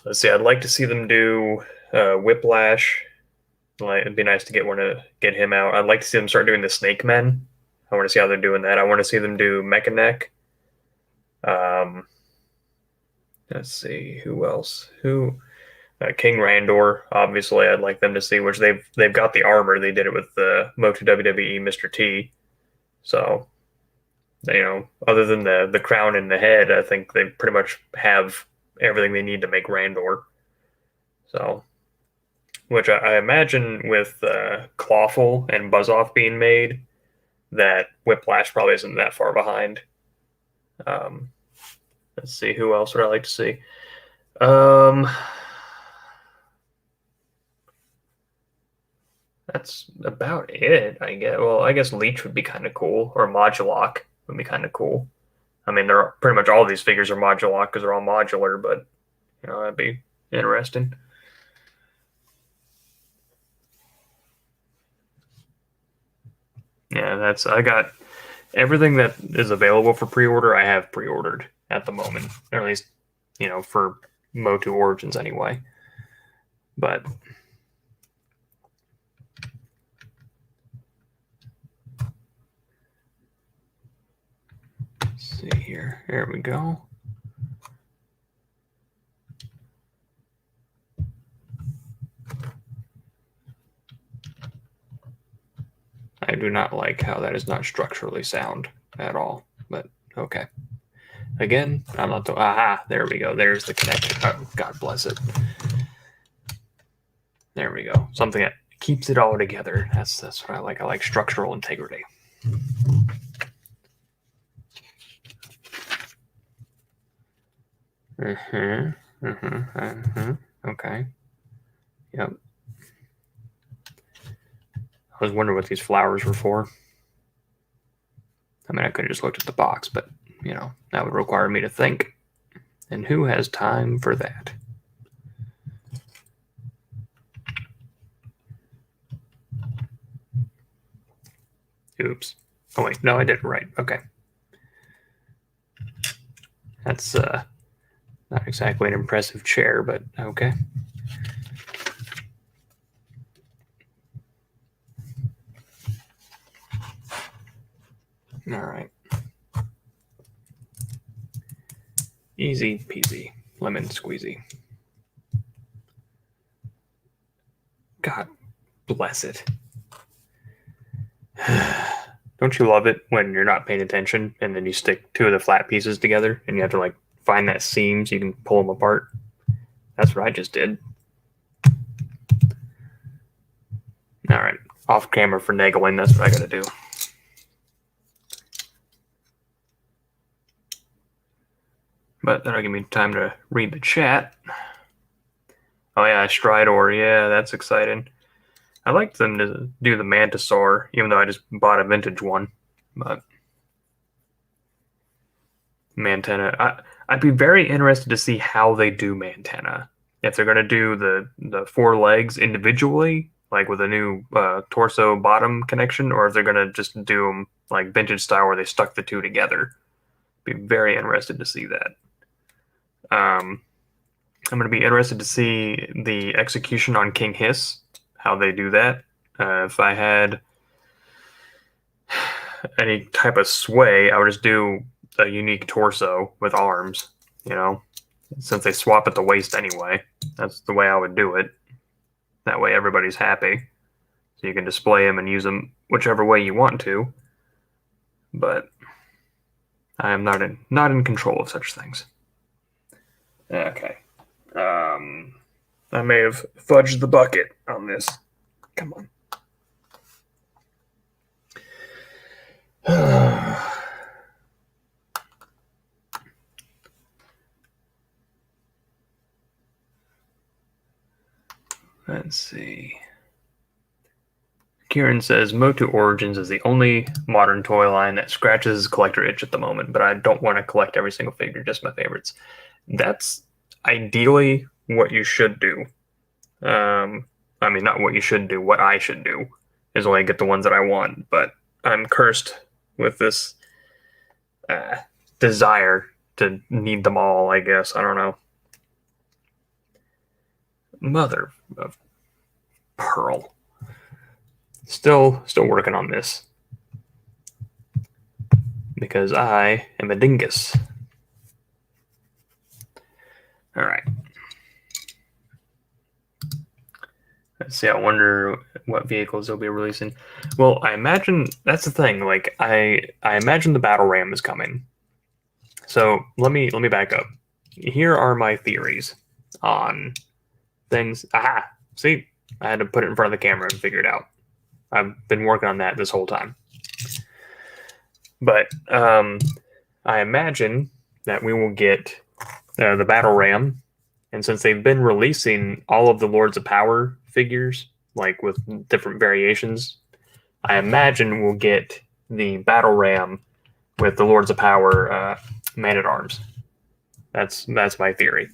let's see, I'd like to see them do Whiplash. Like, it'd be nice to get him out. I'd like to see them start doing the Snake Men. I want to see how they're doing that. I want to see them do Mechaneck. Let's see, who else? King Randor, obviously, I'd like them to see, which they've got the armor. They did it with the Motu WWE Mr. T. So, other than the crown and the head, I think they pretty much have everything they need to make Randor. So, which I imagine with Clawful and Buzzoff being made, that Whiplash probably isn't that far behind. Let's see, who else would I like to see? That's about it, I guess. Well, I guess Leech would be kind of cool, or Modulok would be kind of cool. I mean, they're pretty much all these figures are Modulok because they're all modular, but that'd be interesting. Yeah, I got everything that is available for pre-order. I have pre-ordered at the moment, or at least for Motu Origins anyway. But let's see here. There we go. I do not like how that is not structurally sound at all, but okay. Again, I'm not. Aha! There we go. There's the connection. Oh, God bless it. There we go. Something that keeps it all together. That's what I like. I like structural integrity. Okay. Yep. I was wondering what these flowers were for. I mean, I could have just looked at the box, but that would require me to think. And who has time for that? Oops. Oh wait, no, I did it right. Okay. That's not exactly an impressive chair, but okay. All right. Easy peasy, lemon squeezy. God bless it. Don't you love it when you're not paying attention and then you stick two of the flat pieces together and you have to find that seam so you can pull them apart? That's what I just did. All right, off camera for finagling. That's what I got to do. But that'll give me time to read the chat. Oh yeah, Stridor. Yeah, that's exciting. I'd like them to do the Mantisaur, even though I just bought a vintage one. But Mantena, I'd be very interested to see how they do Mantena. If they're going to do the four legs individually, like with a new torso bottom connection, or if they're going to just do them like vintage style where they stuck the two together. Be very interested to see that. I'm going to be interested to see the execution on King Hiss, how they do that. If I had any type of sway, I would just do a unique torso with arms, since they swap at the waist anyway. That's the way I would do it. That way everybody's happy. So you can display them and use them whichever way you want to. But I am not in control of such things. Okay. I may have fudged the bucket on this. Come on. Let's see. Kieran says Motu Origins is the only modern toy line that scratches collector itch at the moment, but I don't want to collect every single figure, just my favorites. That's ideally what you should do. I mean, not what you should do, what I should do is only get the ones that I want, but I'm cursed with this desire to need them all, I guess. I don't know. Mother of pearl. Still working on this. Because I am a dingus. All right. Let's see. I wonder what vehicles they'll be releasing. Well, I imagine that's the thing. Like I imagine the battle ram is coming. So let me back up. Here are my theories on things. Aha! See, I had to put it in front of the camera and figure it out. I've been working on that this whole time. But I imagine that we will get the battle ram, and since they've been releasing all of the Lords of Power figures, like with different variations, I imagine we'll get the battle ram with the Lords of Power Man-at-Arms. That's my theory.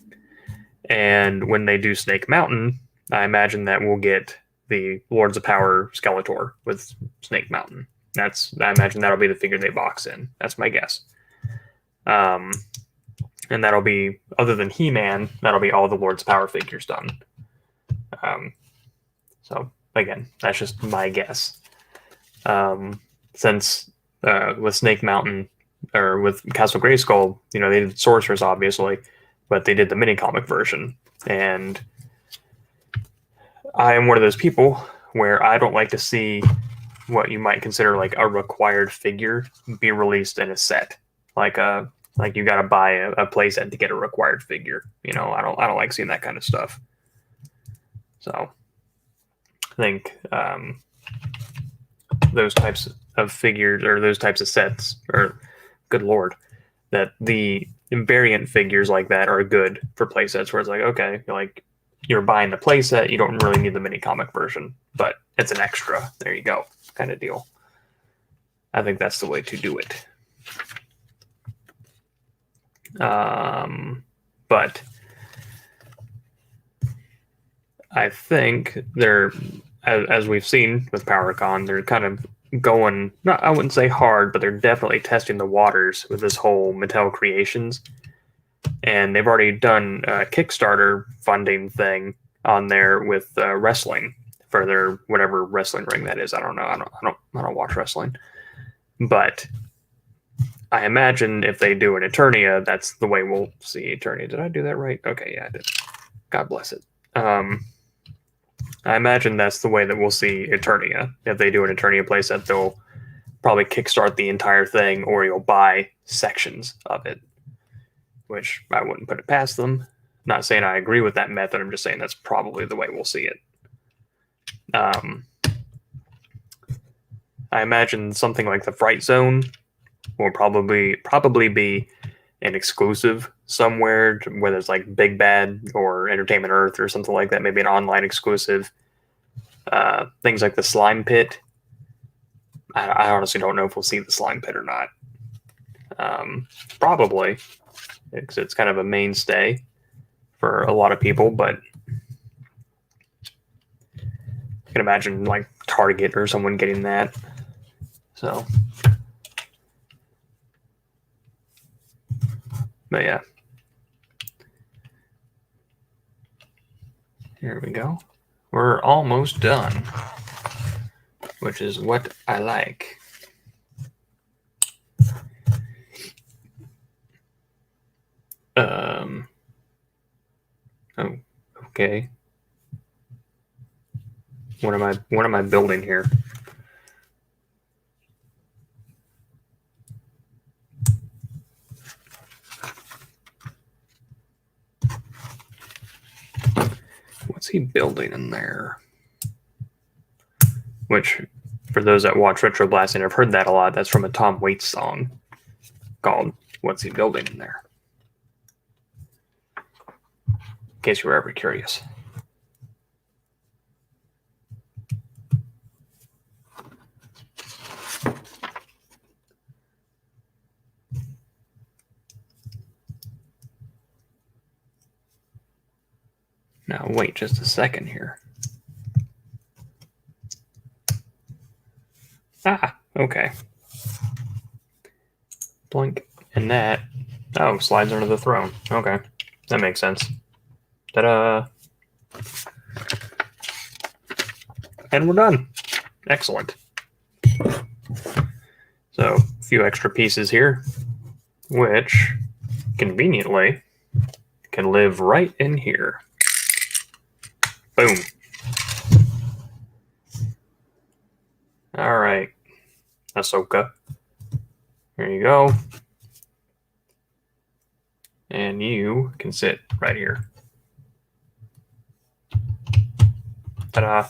And when they do Snake Mountain, I imagine that we'll get the Lords of Power Skeletor with Snake Mountain. I imagine that'll be the figure they box in. That's my guess. And that'll be, other than He-Man, that'll be all the Lords of Power figures done. So again, that's just my guess. Since with Snake Mountain or with Castle Grayskull, they did Sorcerers obviously, but they did the mini comic version, and I am one of those people where I don't like to see what you might consider like a required figure be released in a set, like you got to buy a playset to get a required figure. I don't like seeing that kind of stuff. So I think those types of figures or those types of sets, or good lord, that the variant figures like that are good for playsets where it's like, okay, you're buying the playset, you don't really need the mini comic version, but it's an extra. There you go, kind of deal. I think that's the way to do it. But I think they're, as we've seen with PowerCon, they're kind of going, not, I wouldn't say hard, but they're definitely testing the waters with this whole Mattel Creations. And they've already done a Kickstarter funding thing on there with wrestling for their whatever wrestling ring that is. I don't know. I don't watch wrestling, but I imagine if they do an Eternia, that's the way we'll see Eternia. Did I do that right? Okay, yeah, I did. God bless it. I imagine that's the way that we'll see Eternia. If they do an Eternia playset, they'll probably kickstart the entire thing, or you'll buy sections of it, which I wouldn't put it past them. Not saying I agree with that method. I'm just saying that's probably the way we'll see it. I imagine something like the Fright Zone will probably be an exclusive somewhere, whether it's like Big Bad or Entertainment Earth or something like that, maybe an online exclusive. Things like the Slime Pit. I honestly don't know if we'll see the Slime Pit or not. Probably, because it's kind of a mainstay for a lot of people, but I can imagine like Target or someone getting that. So, but yeah. Here we go. We're almost done, which is what I like. Oh, okay. What am I building here? What's he building in there? Which, for those that watch Retro Blasting, I've heard that a lot. That's from a Tom Waits song called "What's He Building in There?" In case you were ever curious. Now, wait just a second here. Ah, okay. Blink. And that, oh, slides under the throne. Okay, that makes sense. Ta-da! And we're done. Excellent. So, a few extra pieces here, which, conveniently, can live right in here. Boom. All right, Ahsoka. There you go. And you can sit right here. Ta-da.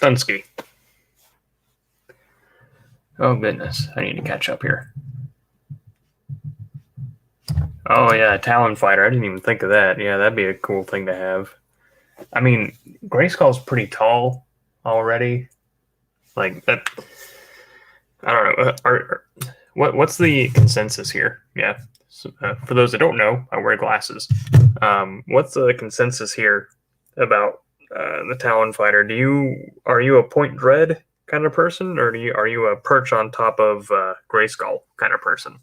Dunsky. Oh, goodness. I need to catch up here. Oh, yeah, Talon Fighter. I didn't even think of that. Yeah, that'd be a cool thing to have. I mean, Grayskull's pretty tall already. Like, that... I don't know. What's the consensus here? Yeah. So, for those that don't know, I wear glasses. What's the consensus here about the Talon Fighter? Are you a Point Dread kind of person, or are you a perch on top of Grayskull kind of person?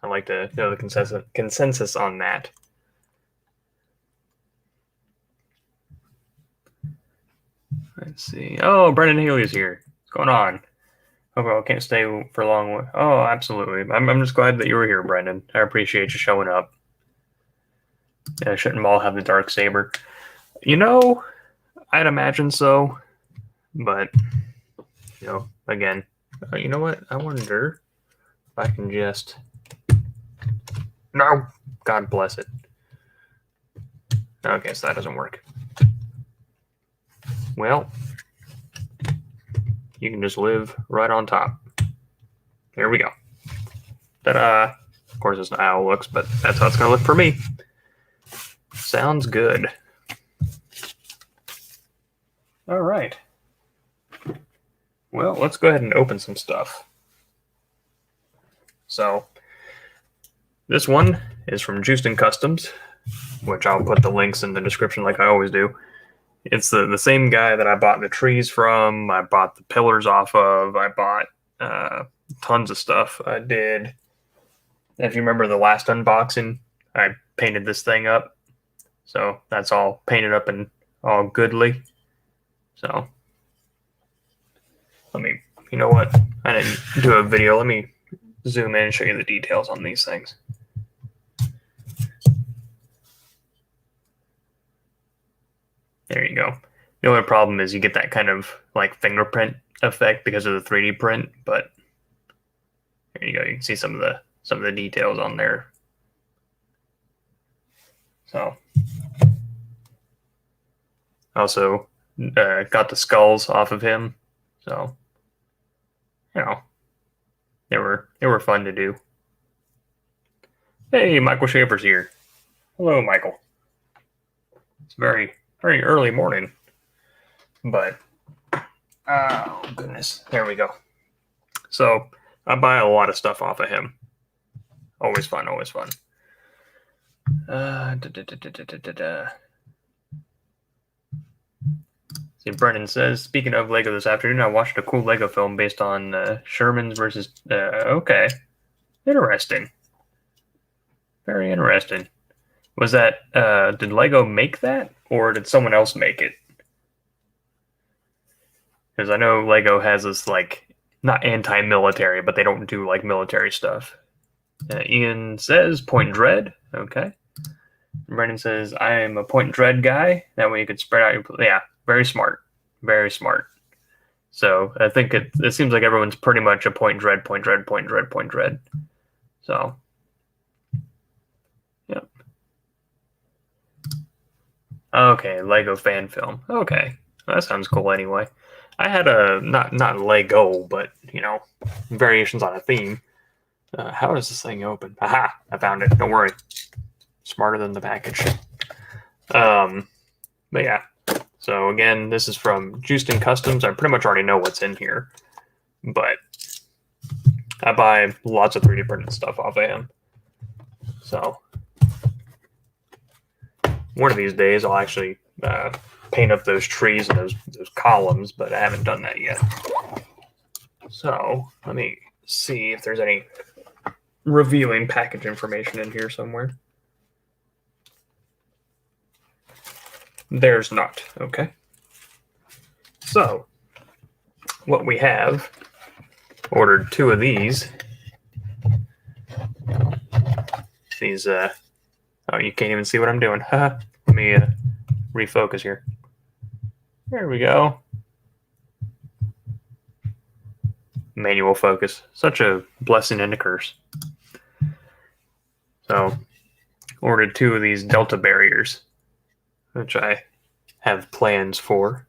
I'd like to know the consensus on that. Let's see. Oh, Brendan Haley's here. What's going on? Hope I can't stay for long. Oh, absolutely. I'm just glad that you were here, Brendan. I appreciate you showing up. Yeah, shouldn't Maul have the dark saber? You know, I'd imagine so, but again, you know what? I wonder if I can just. No, God bless it. Okay, so that doesn't work. Well, you can just live right on top. There we go. Ta-da! Of course, it's not how it looks, but that's how it's going to look for me. Sounds good. All right. Well, let's go ahead and open some stuff. So, this one is from Justin Customs, which I'll put the links in the description like I always do. It's the same guy that I bought the trees from, I bought the pillars off of, I bought tons of stuff. I did, if you remember the last unboxing, I painted this thing up. So that's all painted up and all goodly. So, you know what? I didn't do a video. Let me zoom in and show you the details on these things. There you go. The only problem is you get that kind of like fingerprint effect because of the 3D print, but there you go. You can see some of the details on there. So, also got the skulls off of him. So, they were fun to do. Hey, Michael Schaefer's here. Hello, Michael. It's very early morning, but oh goodness, there we go. So I buy a lot of stuff off of him. Always fun. See, Brennan says, speaking of Lego this afternoon, I watched a cool Lego film based on Sherman's versus. Okay, interesting. Very interesting. Was that, did Lego make that, or did someone else make it? Because I know Lego has this, like, not anti-military, but they don't do, like, military stuff. Ian says, Point Dread. Okay. Brendan says, I am a Point Dread guy. That way you could spread out your... Yeah, very smart. Very smart. So I think it seems like everyone's pretty much a Point Dread. So... Okay, Lego fan film. Okay, that sounds cool. Anyway, I had a not Lego, but variations on a theme. How does this thing open? Aha! I found it. Don't worry. Smarter than the package. But yeah. So again, this is from Justin Customs. I pretty much already know what's in here, but I buy lots of 3D printed stuff off of him. So. One of these days, I'll actually paint up those trees and those columns, but I haven't done that yet. So let me see if there's any revealing package information in here somewhere. There's not. Okay. So what we have, ordered 2 of these. These, oh, you can't even see what I'm doing. Let me refocus here. There we go. Manual focus. Such a blessing and a curse. So, ordered 2 of these Delta barriers, which I have plans for.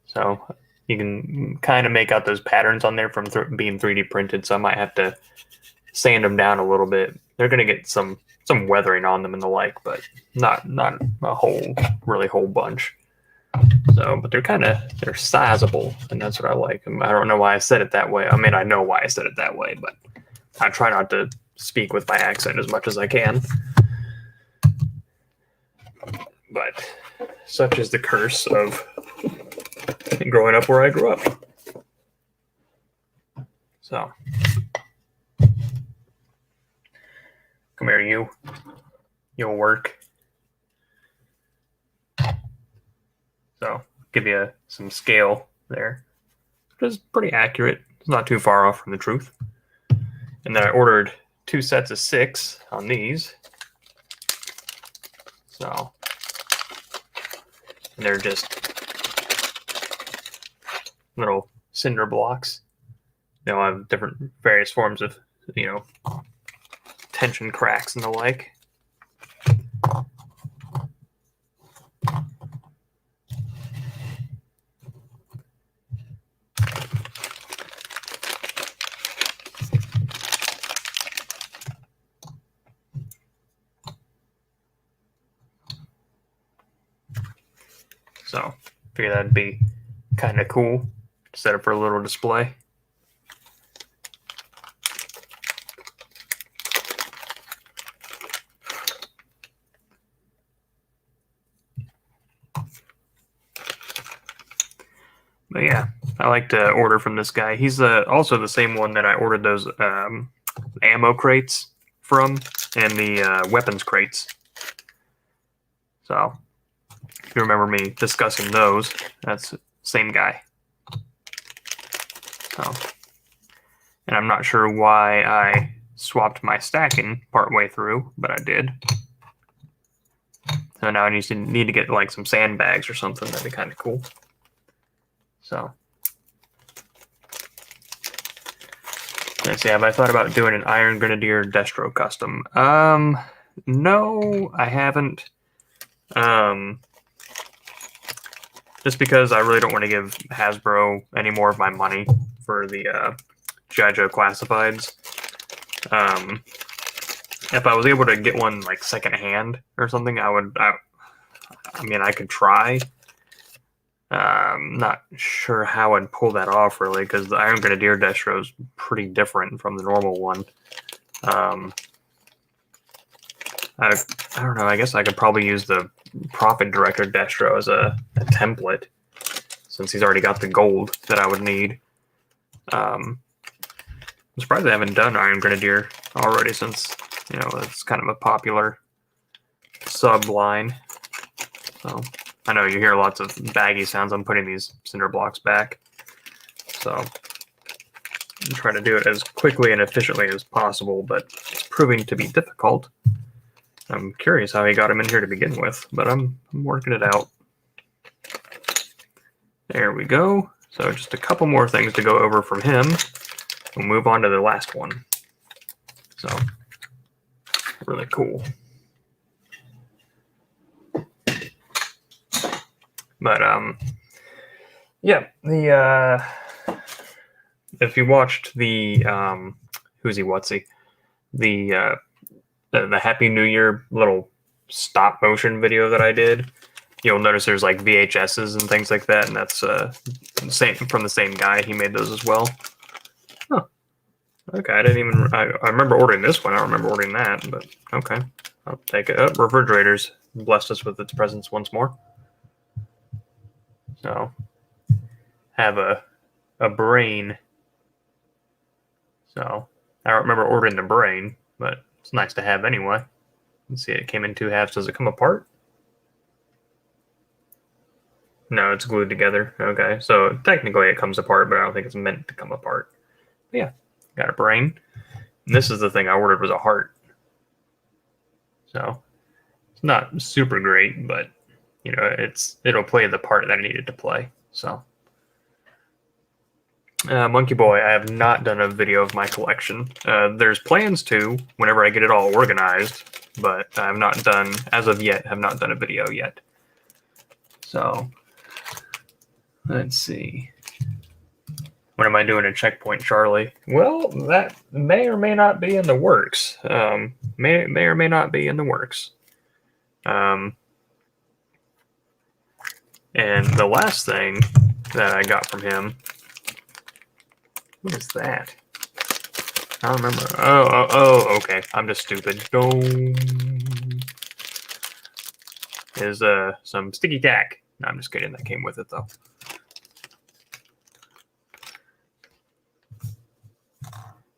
So, you can kind of make out those patterns on there from being 3D printed, so I might have to sand them down a little bit. They're going to get some weathering on them and the like, but not a really whole bunch. So, but they're sizable, and that's what I like. I don't know why I said it that way. I mean, I know why I said it that way, but I try not to speak with my accent as much as I can. But such is the curse of growing up where I grew up. So, come here, you. You'll work. So, give you some scale there, which is pretty accurate. It's not too far off from the truth. And then I ordered 2 sets of 6 on these. So, and they're just little cinder blocks. They'll have different various forms of, tension cracks and the like. So, figure that'd be kind of cool to set up for a little display. But yeah, I like to order from this guy. He's also the same one that I ordered those ammo crates from and the weapons crates. So, if you remember me discussing those, that's the same guy. So, and I'm not sure why I swapped my stacking partway through, but I did. So now I need to get like some sandbags or something. That'd be kind of cool. So, let's see. Have I thought about doing an Iron Grenadier Destro custom? No, I haven't. Just because I really don't want to give Hasbro any more of my money for the G.I. Joe classifieds. If I was able to get one like secondhand or something, I mean, I could try. Not sure how I'd pull that off really, because the Iron Grenadier Destro is pretty different from the normal one. I don't know. I guess I could probably use the Profit Director Destro as a template, since he's already got the gold that I would need. I'm surprised I haven't done Iron Grenadier already, since it's kind of a popular sub line. So I know you hear lots of baggy sounds. I'm putting these cinder blocks back, so I'm trying to do it as quickly and efficiently as possible, but it's proving to be difficult. I'm curious how he got him in here to begin with, but I'm working it out. There we go. So just a couple more things to go over from him. We'll move on to the last one. So, really cool. But, yeah, if you watched the, Who's He Whatsy, the Happy New Year little stop motion video that I did, you'll notice there's like VHSs and things like that, and that's from the same guy. He made those as well. Oh, okay. I remember ordering this one. I don't remember ordering that, but okay. I'll take it. Oh, refrigerators blessed us with its presence once more. So, have a brain. So, I don't remember ordering the brain, but it's nice to have anyway. Let's see, it came in 2 halves. Does it come apart? No, it's glued together. Okay, so technically it comes apart, but I don't think it's meant to come apart. But yeah, got a brain. And this is the thing I ordered, was a heart. So, it's not super great, but you know, it'll play the part that I needed to play. So, Monkey Boy, I have not done a video of my collection. There's plans to whenever I get it all organized, but I have not done, as of yet, have not done a video yet. So, let's see. When am I doing a Checkpoint Charlie? Well, that may or may not be in the works. May or may not be in the works. And the last thing that I got from him, what is that? I don't remember. Oh, okay. I'm just stupid. Is some sticky tack. No, I'm just kidding. That came with it though.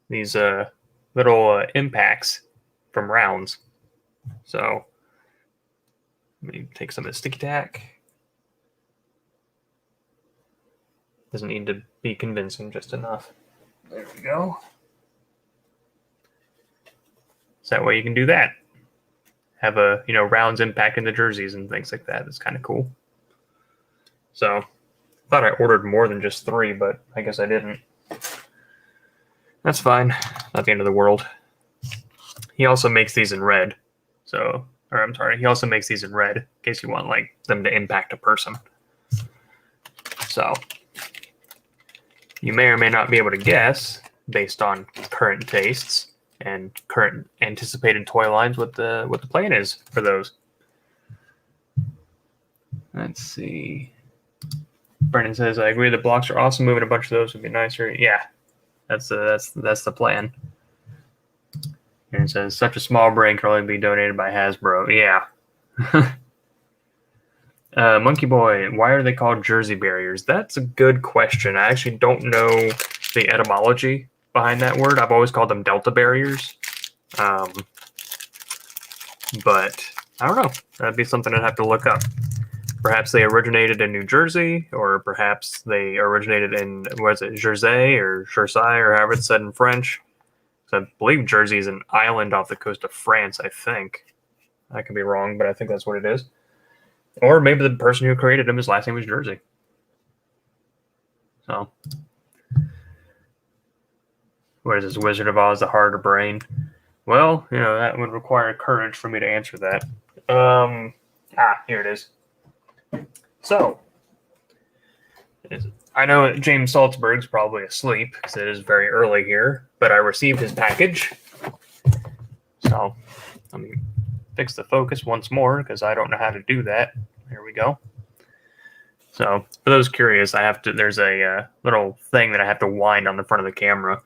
These little impacts from rounds. So let me take some of the sticky tack. Doesn't need to be convincing, just enough. There we go. So that way you can do that. Have a, you know, rounds impact in the jerseys and things like that. It's kind of cool. So I thought I ordered more than just 3, but I guess I didn't. That's fine. Not the end of the world. He also makes these in red. So, or I'm sorry, he also makes these in red in case you want like them to impact a person. So you may or may not be able to guess based on current tastes and current anticipated toy lines what the plan is for those. Let's see. Brennan says, I agree the blocks are awesome. Moving a bunch of those would be nicer. Yeah. That's the plan. And it says, such a small brain can only be donated by Hasbro. Yeah. Monkey Boy, why are they called jersey barriers? That's a good question. I actually don't know the etymology behind that word. I've always called them Delta barriers. But I don't know. That'd be something I'd have to look up. Perhaps they originated in New Jersey, or perhaps they originated in, what is it, Jersey or Jersey, or however it's said in French. So I believe Jersey is an island off the coast of France, I think. I could be wrong, but I think that's what it is. Or maybe the person who created them, his last name was Jersey. So, what is this, Wizard of Oz, the heart or brain? Well, you know, that would require courage for me to answer that. Here it is. So, I know James Salzberg's probably asleep because it is very early here, but I received his package. So, let me fix the focus once more because I don't know how to do that. Here we go. So, for those curious, there's a little thing that I have to wind on the front of the camera,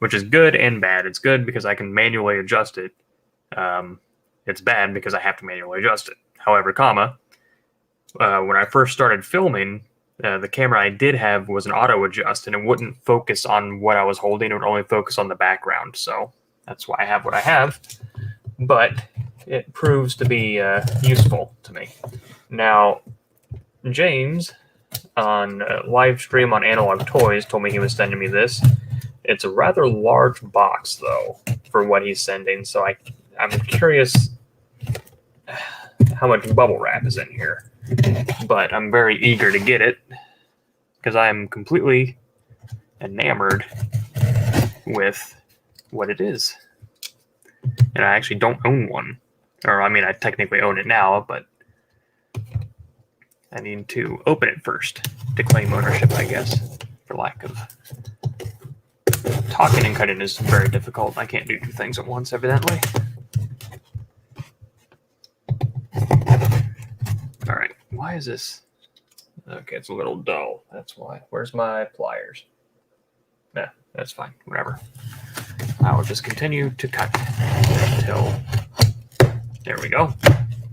which is good and bad. It's good because I can manually adjust it. It's bad because I have to manually adjust it. However, when I first started filming, the camera I did have was an auto adjust, and it wouldn't focus on what I was holding. It would only focus on the background. So that's why I have what I have. But it proves to be useful to me. Now, James on Livestream on Analog Toys told me he was sending me this. It's a rather large box, though, for what he's sending. So I'm curious how much bubble wrap is in here. But I'm very eager to get it because I am completely enamored with what it is. And I actually don't own one. Or, I mean, I technically own it now, but I need to open it first to claim ownership, I guess, for lack of... Talking and cutting is very difficult. I can't do 2 things at once, evidently. All right, why is this? Okay, it's a little dull. That's why. Where's my pliers? Nah, that's fine. Whatever. I will just continue to cut until... There we go.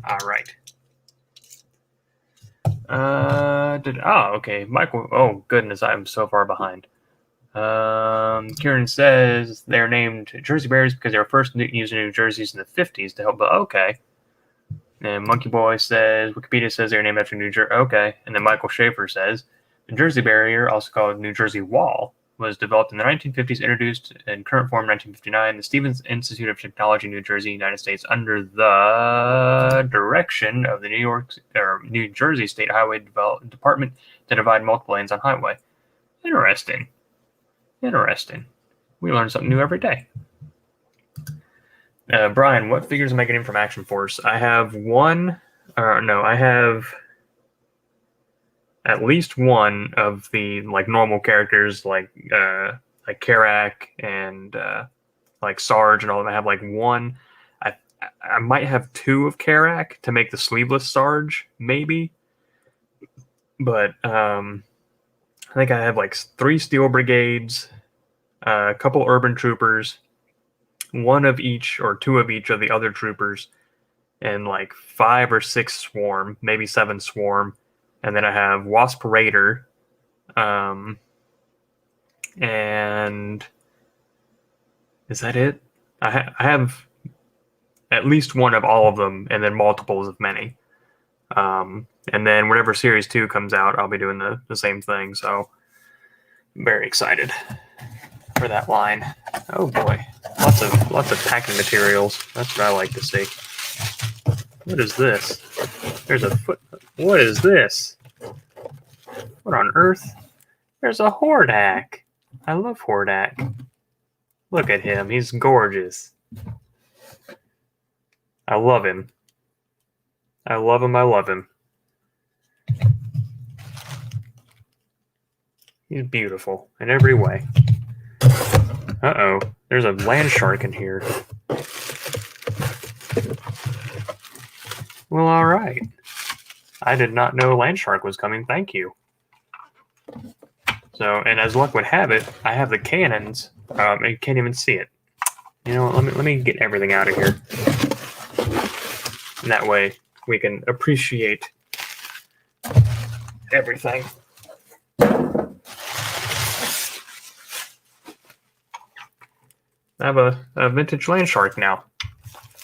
All right. Okay. Michael. Oh, goodness. I'm so far behind. Kieran says they're named Jersey Bears because they were first used in New Jerseys in the 50s to help. Okay. And Monkey Boy says, Wikipedia says they're named after New Jersey. Okay. And then Michael Schaefer says, the Jersey Barrier, also called New Jersey Wall, was developed in the 1950s, introduced in current form in 1959. The Stevens Institute of Technology, New Jersey, United States, under the direction of the New Jersey State Highway Department to divide multiple lanes on highway. Interesting. Interesting. We learn something new every day. Brian, what figures am I getting from Action Force? I have I have at least one of the like normal characters, like Karak and like Sarge and all that. I have like one. I might have two of Karak to make the sleeveless Sarge, maybe. But I think I have like 3 Steel Brigades, a couple Urban Troopers, one of each or 2 of each of the other troopers, and like 5 or 6 Swarm, maybe 7 Swarm. And then I have Wasp Raider, and is that it? I have at least one of all of them, and then multiples of many. And then whenever Series 2 comes out, I'll be doing the same thing. So I'm very excited for that line. Oh boy, lots of packing materials. That's what I like to see. What is this? There's a foot. What is this? What on earth? There's a Hordak. I love Hordak. Look at him. He's gorgeous. I love him. I love him. I love him. He's beautiful in every way. Uh-oh. There's a Landshark in here. Well, all right. I did not know Landshark was coming. Thank you. So, and as luck would have it, I have the cannons. I can't even see it. You know, let me get everything out of here. And that way we can appreciate everything. I have a vintage Landshark now.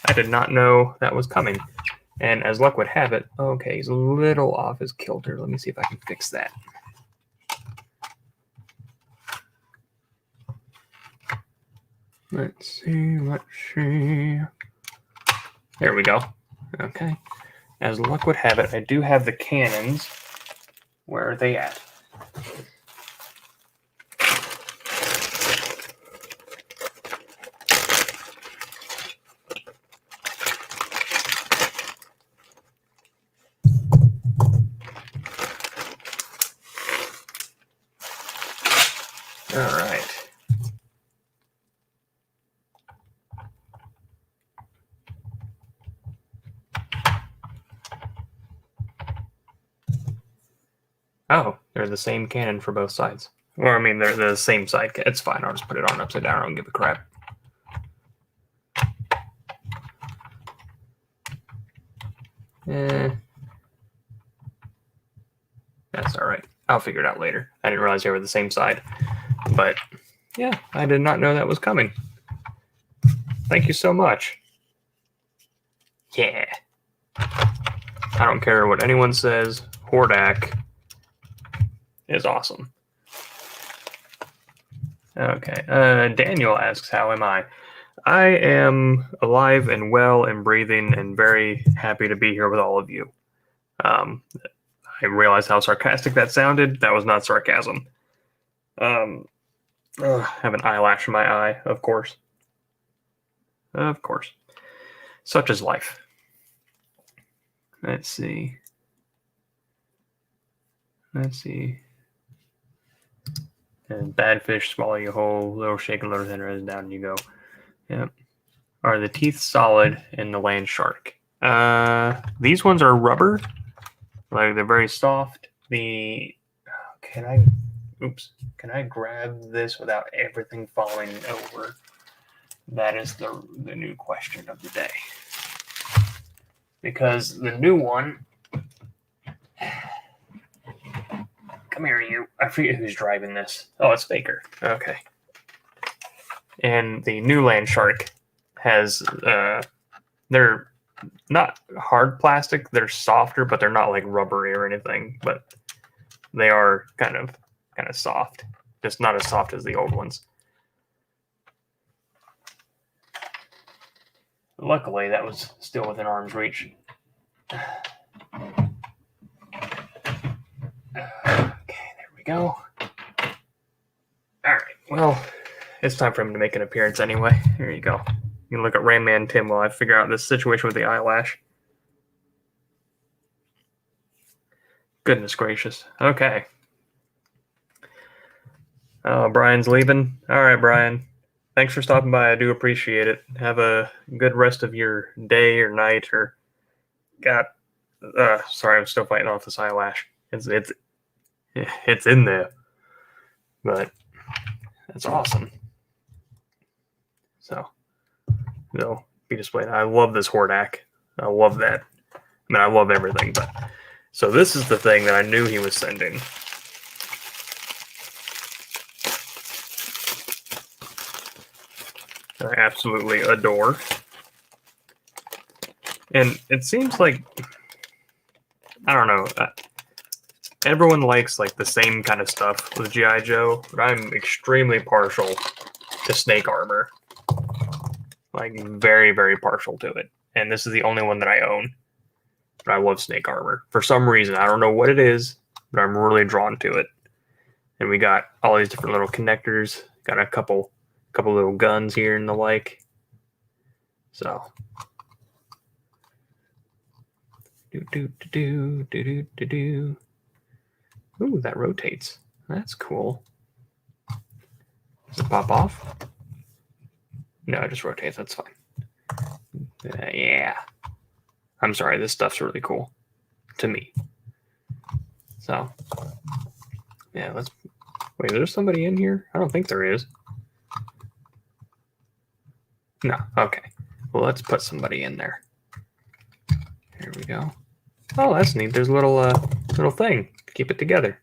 I did not know that was coming. And as luck would have it, okay, he's a little off his kilter. Let me see if I can fix that. Let's see. There we go. Okay. As luck would have it, I do have the cannons. Where are they at? All right. Oh, they're the same cannon for both sides. Or, I mean, they're the same side. It's fine. I'll just put it on upside down. I don't give a crap. That's all right. I'll figure it out later. I didn't realize they were the same side. But, yeah, I did not know that was coming. Thank you so much. Yeah. I don't care what anyone says. Hordak is awesome. Okay. Daniel asks, how am I? I am alive and well and breathing and very happy to be here with all of you. I realize how sarcastic that sounded. That was not sarcasm. I have an eyelash in my eye, of course. Of course. Such is life. Let's see. And bad fish swallow you whole, little shaken, little tender, as down you go. Yep. Are the teeth solid in the Landshark? These ones are rubber. Like, they're very soft. Can I grab this without everything falling over? That is the new question of the day. Because the new one... Come here, you. I forget who's driving this. Oh, it's Baker. Okay. And the new Landshark has... they're not hard plastic. They're softer, but they're not like rubbery or anything. But they are kind of soft. just not as soft as the old ones. Luckily, that was still within arm's reach. Okay, there we go. All right, well, it's time for him to make an appearance anyway. Here you go. You can look at Ram Man Tim while I figure out this situation with the eyelash. Goodness gracious. Okay. Oh, Brian's leaving. All right, Brian. Thanks for stopping by. I do appreciate it. Have a good rest of your day or night or... God. Sorry, I'm still fighting off this eyelash. It's in there. But that's awesome. So, they'll be displayed. I love this Hordak. I love that. I mean, I love everything, but... So this is the thing that I knew he was sending. I absolutely adore. And it seems like, I don't know, everyone likes like the same kind of stuff with G.I. Joe, but I'm extremely partial to snake armor. Like, very, very partial to it. And this is the only one that I own. But I love snake armor. For some reason, I don't know what it is, but I'm really drawn to it. And we got all these different little connectors. Got a couple little guns here and the like. So. Ooh, that rotates. That's cool. Does it pop off? No, it just rotates. That's fine. Yeah. I'm sorry, this stuff's really cool to me. So, yeah, let's... Wait, is there somebody in here? I don't think there is. No, okay. Well, let's put somebody in there. Here we go. Oh, that's neat. There's a little thing to keep it together.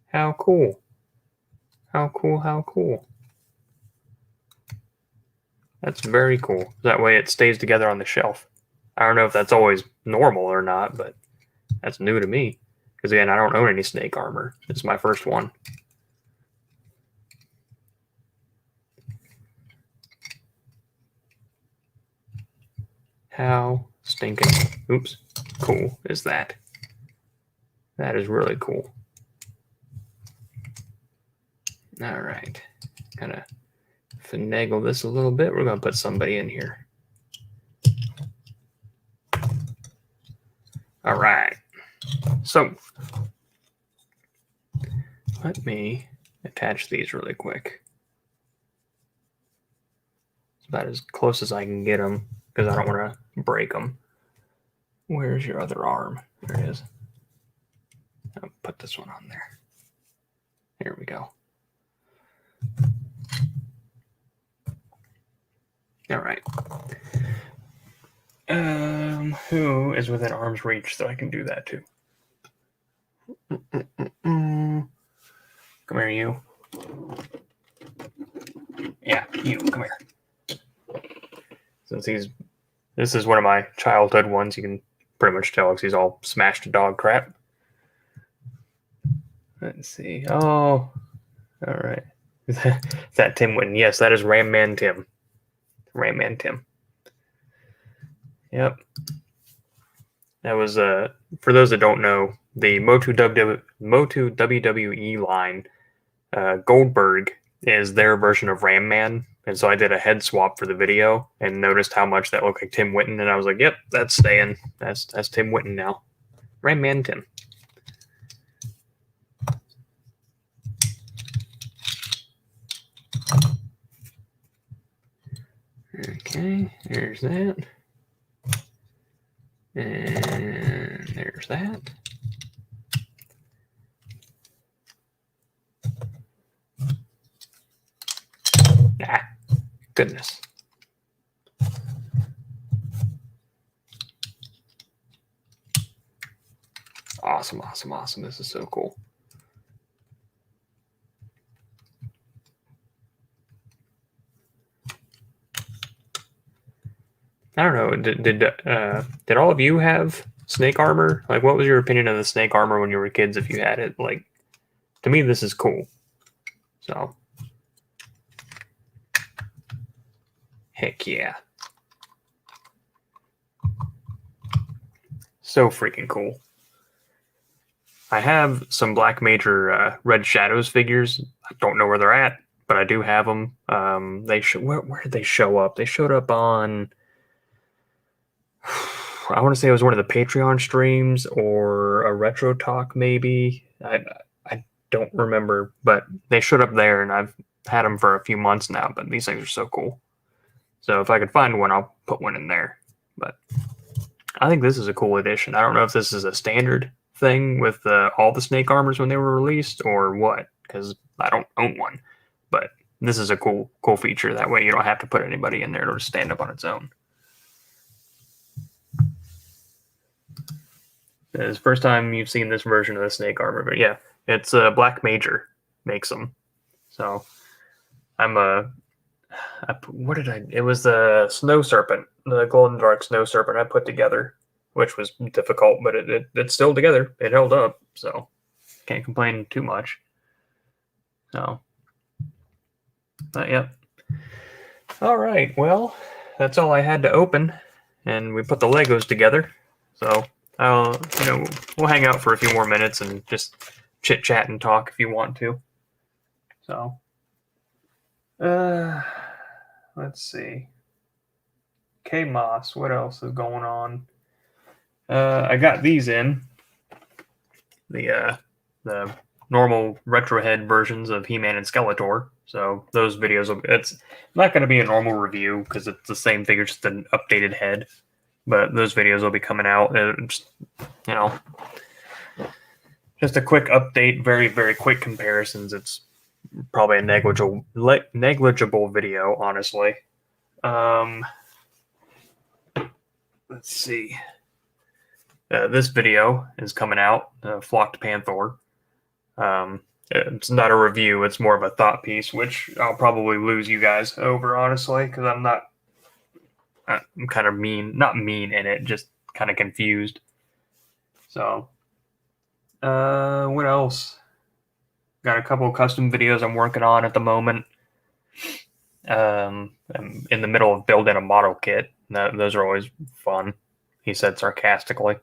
How cool. How cool, how cool. That's very cool. That way it stays together on the shelf. I don't know if that's always normal or not, but that's new to me. Because again, I don't own any snake armor. This is my first one. How stinking, oops, cool is that? That is really cool. All right, gonna finagle this a little bit. We're gonna put somebody in here. All right, so let me attach these really quick. It's about as close as I can get them because I don't want to break them. Where's your other arm? There it is. I'll put this one on there. Here we go. All right. Who is within arm's reach so I can do that too? Come here, you. Yeah, you. Come here. Since this is one of my childhood ones, you can pretty much tell because he's all smashed to dog crap. Let's see. Oh, all right. Is that Tim Witten? Yes, that is Ram Man Tim. Ram Man Tim. Yep. That was, for those that don't know, the Motu WWE line, Goldberg is their version of Ram Man. And so I did a head swap for the video and noticed how much that looked like Tim Witten. And I was like, yep, that's staying. That's Tim Witten now. Ram Man Tim. Okay, there's that. And there's that. Ah, goodness. Awesome, awesome, awesome. This is so cool. I don't know. Did all of you have snake armor? Like, what was your opinion of the snake armor when you were kids? If you had it, like, to me, this is cool. So, heck yeah. So freaking cool. I have some Black Major Red Shadows figures. I don't know where they're at, but I do have them. Where did they show up? They showed up on, I want to say it was one of the Patreon streams or a Retro Talk, maybe. I don't remember, but they showed up there, and I've had them for a few months now. But these things are so cool. So if I could find one, I'll put one in there. But I think this is a cool addition. I don't know if this is a standard thing with all the snake armors when they were released or what, because I don't own one. But this is a cool feature. That way you don't have to put anybody in there. It'll just stand up on its own. It's the first time you've seen this version of the snake armor, but yeah, it's Black Major makes them. So I'm what did I? It was the Snow Serpent, the Golden Dark Snow Serpent I put together, which was difficult, but it's still together. It held up, so can't complain too much. So, but yeah. All right, well, that's all I had to open, and we put the Legos together. So, we'll hang out for a few more minutes and just chit chat and talk if you want to. So, let's see. K-Moss, what else is going on? I got these in. The normal retrohead versions of He-Man and Skeletor. So those videos, it's not going to be a normal review because it's the same figure, just an updated head. But those videos will be coming out. Just a quick update, very, very quick comparisons. It's probably a negligible video, honestly. Let's see. This video is coming out, Flocked Panther. It's not a review, it's more of a thought piece, which I'll probably lose you guys over, honestly, because I'm kind of not mean in it, just kind of confused. So, what else? Got a couple of custom videos I'm working on at the moment. I'm in the middle of building a model kit. Those are always fun, he said sarcastically.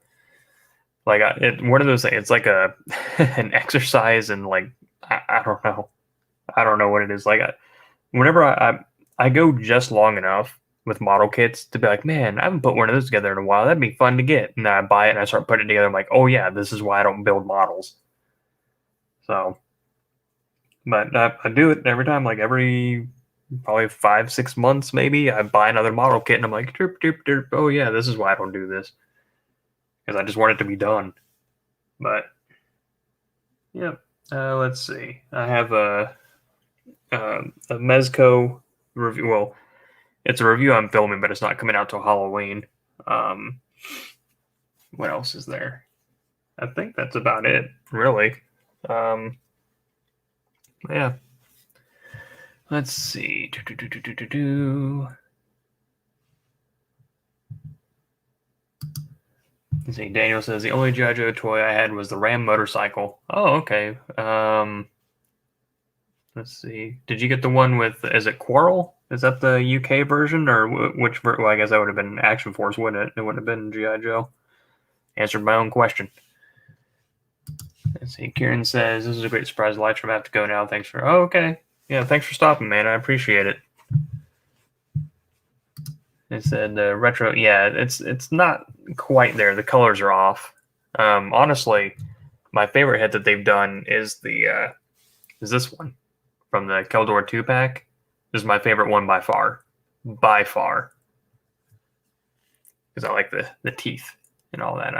Like one of those things. It's like an exercise, and like I don't know, what it is. Like whenever I go just long enough with model kits to be like, man, I haven't put one of those together in a while. That'd be fun to get. And then I buy it and I start putting it together. I'm like, oh yeah, this is why I don't build models. So, but I do it every time. Like every probably 5-6 months, maybe I buy another model kit, and I'm like, derp, derp, derp. Oh yeah, this is why I don't do this. Because I just want it to be done. But, yeah. Let's see. I have a Mezco review. Well, it's a review I'm filming, but it's not coming out till Halloween. What else is there? I think that's about it, really. Yeah. Let's see. Let's see. Daniel says the only G.I. Joe toy I had was the Ram motorcycle. Oh, okay. Let's see. Did you get the one with? Is it Quarrel? Is that the UK version, or which? Well, I guess that would have been Action Force, wouldn't it? It would have been G.I. Joe. Answered my own question. Let's see. Kieran says this is a great surprise. Livestream, I have to go now. Thanks for. Oh, okay. Yeah, thanks for stopping, man. I appreciate it. It said retro. Yeah, it's not quite there. The colors are off. Honestly, my favorite head that they've done is this one from the Keldor 2-pack. This is my favorite one by far. By far. Because I like the teeth and all that.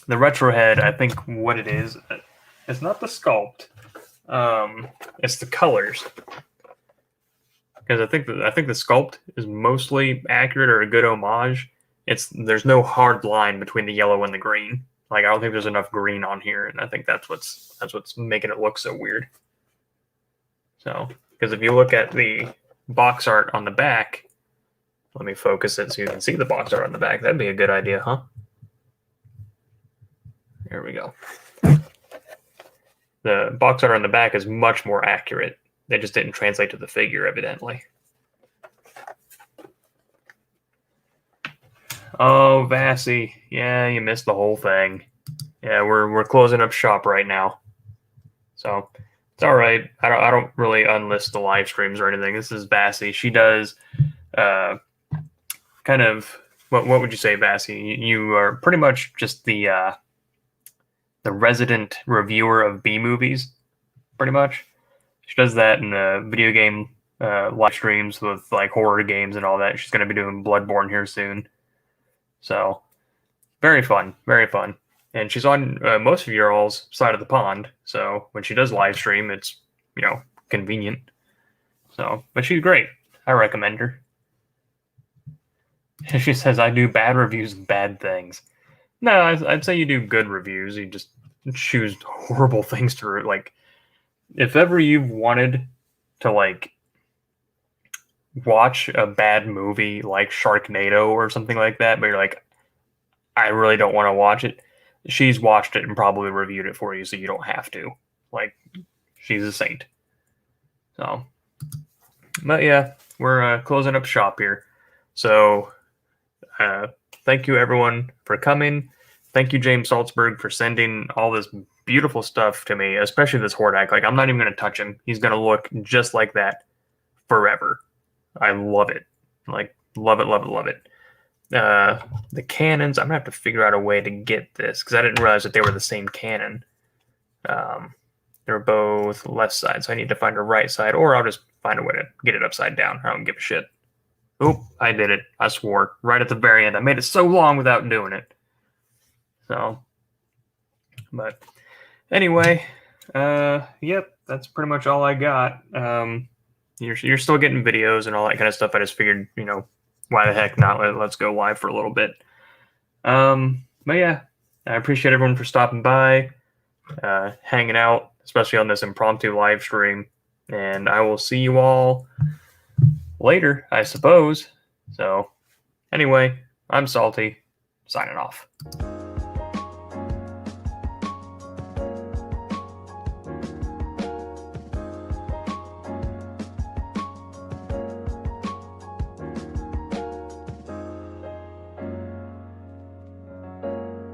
The retro head, I think what it is, it's not the sculpt. It's the colors. Because I think the sculpt is mostly accurate or a good homage. There's no hard line between the yellow and the green. Like I don't think there's enough green on here, and I think that's what's making it look so weird. So, because if you look at the box art on the back, let me focus it so you can see the box art on the back. That'd be a good idea, huh? There we go. There we go. the box art on the back is much more accurate. They just didn't translate to the figure, evidently. Oh, Vassy. Yeah, you missed the whole thing. Yeah, we're closing up shop right now. So it's all right. I don't really unlist the live streams or anything. This is Vassy. She does kind of what would you say, Vassy? You are pretty much just the resident reviewer of B movies, pretty much. She does that in the video game live streams with like horror games and all that. She's going to be doing Bloodborne here soon. So very fun, very fun. And she's on most of your all's side of the pond. So when she does live stream, it's, you know, convenient. So, but she's great. I recommend her. She says, I do bad reviews of bad things. No, I'd say you do good reviews. You just choose horrible things to, like, if ever you've wanted to, like, watch a bad movie like Sharknado or something like that, but you're like, I really don't want to watch it, she's watched it and probably reviewed it for you, so you don't have to. Like, she's a saint. So, but yeah, we're closing up shop here. So, thank you everyone for coming. Thank you, James Salzberg, for sending all this beautiful stuff to me, especially this Hordak. Like, I'm not even going to touch him. He's going to look just like that forever. I love it. Like, love it, love it, love it. The cannons, I'm going to have to figure out a way to get this, because I didn't realize that they were the same cannon. They're both left side, so I need to find a right side, or I'll just find a way to get it upside down. I don't give a shit. Oh, I did it. I swore. Right at the very end. I made it so long without doing it. So, but anyway, yep, that's pretty much all I got. You're still getting videos and all that kind of stuff. I just figured, you know, why the heck not? Let's go live for a little bit. But yeah, I appreciate everyone for stopping by, hanging out, especially on this impromptu live stream. And I will see you all later, I suppose. So anyway, I'm Salty, signing off.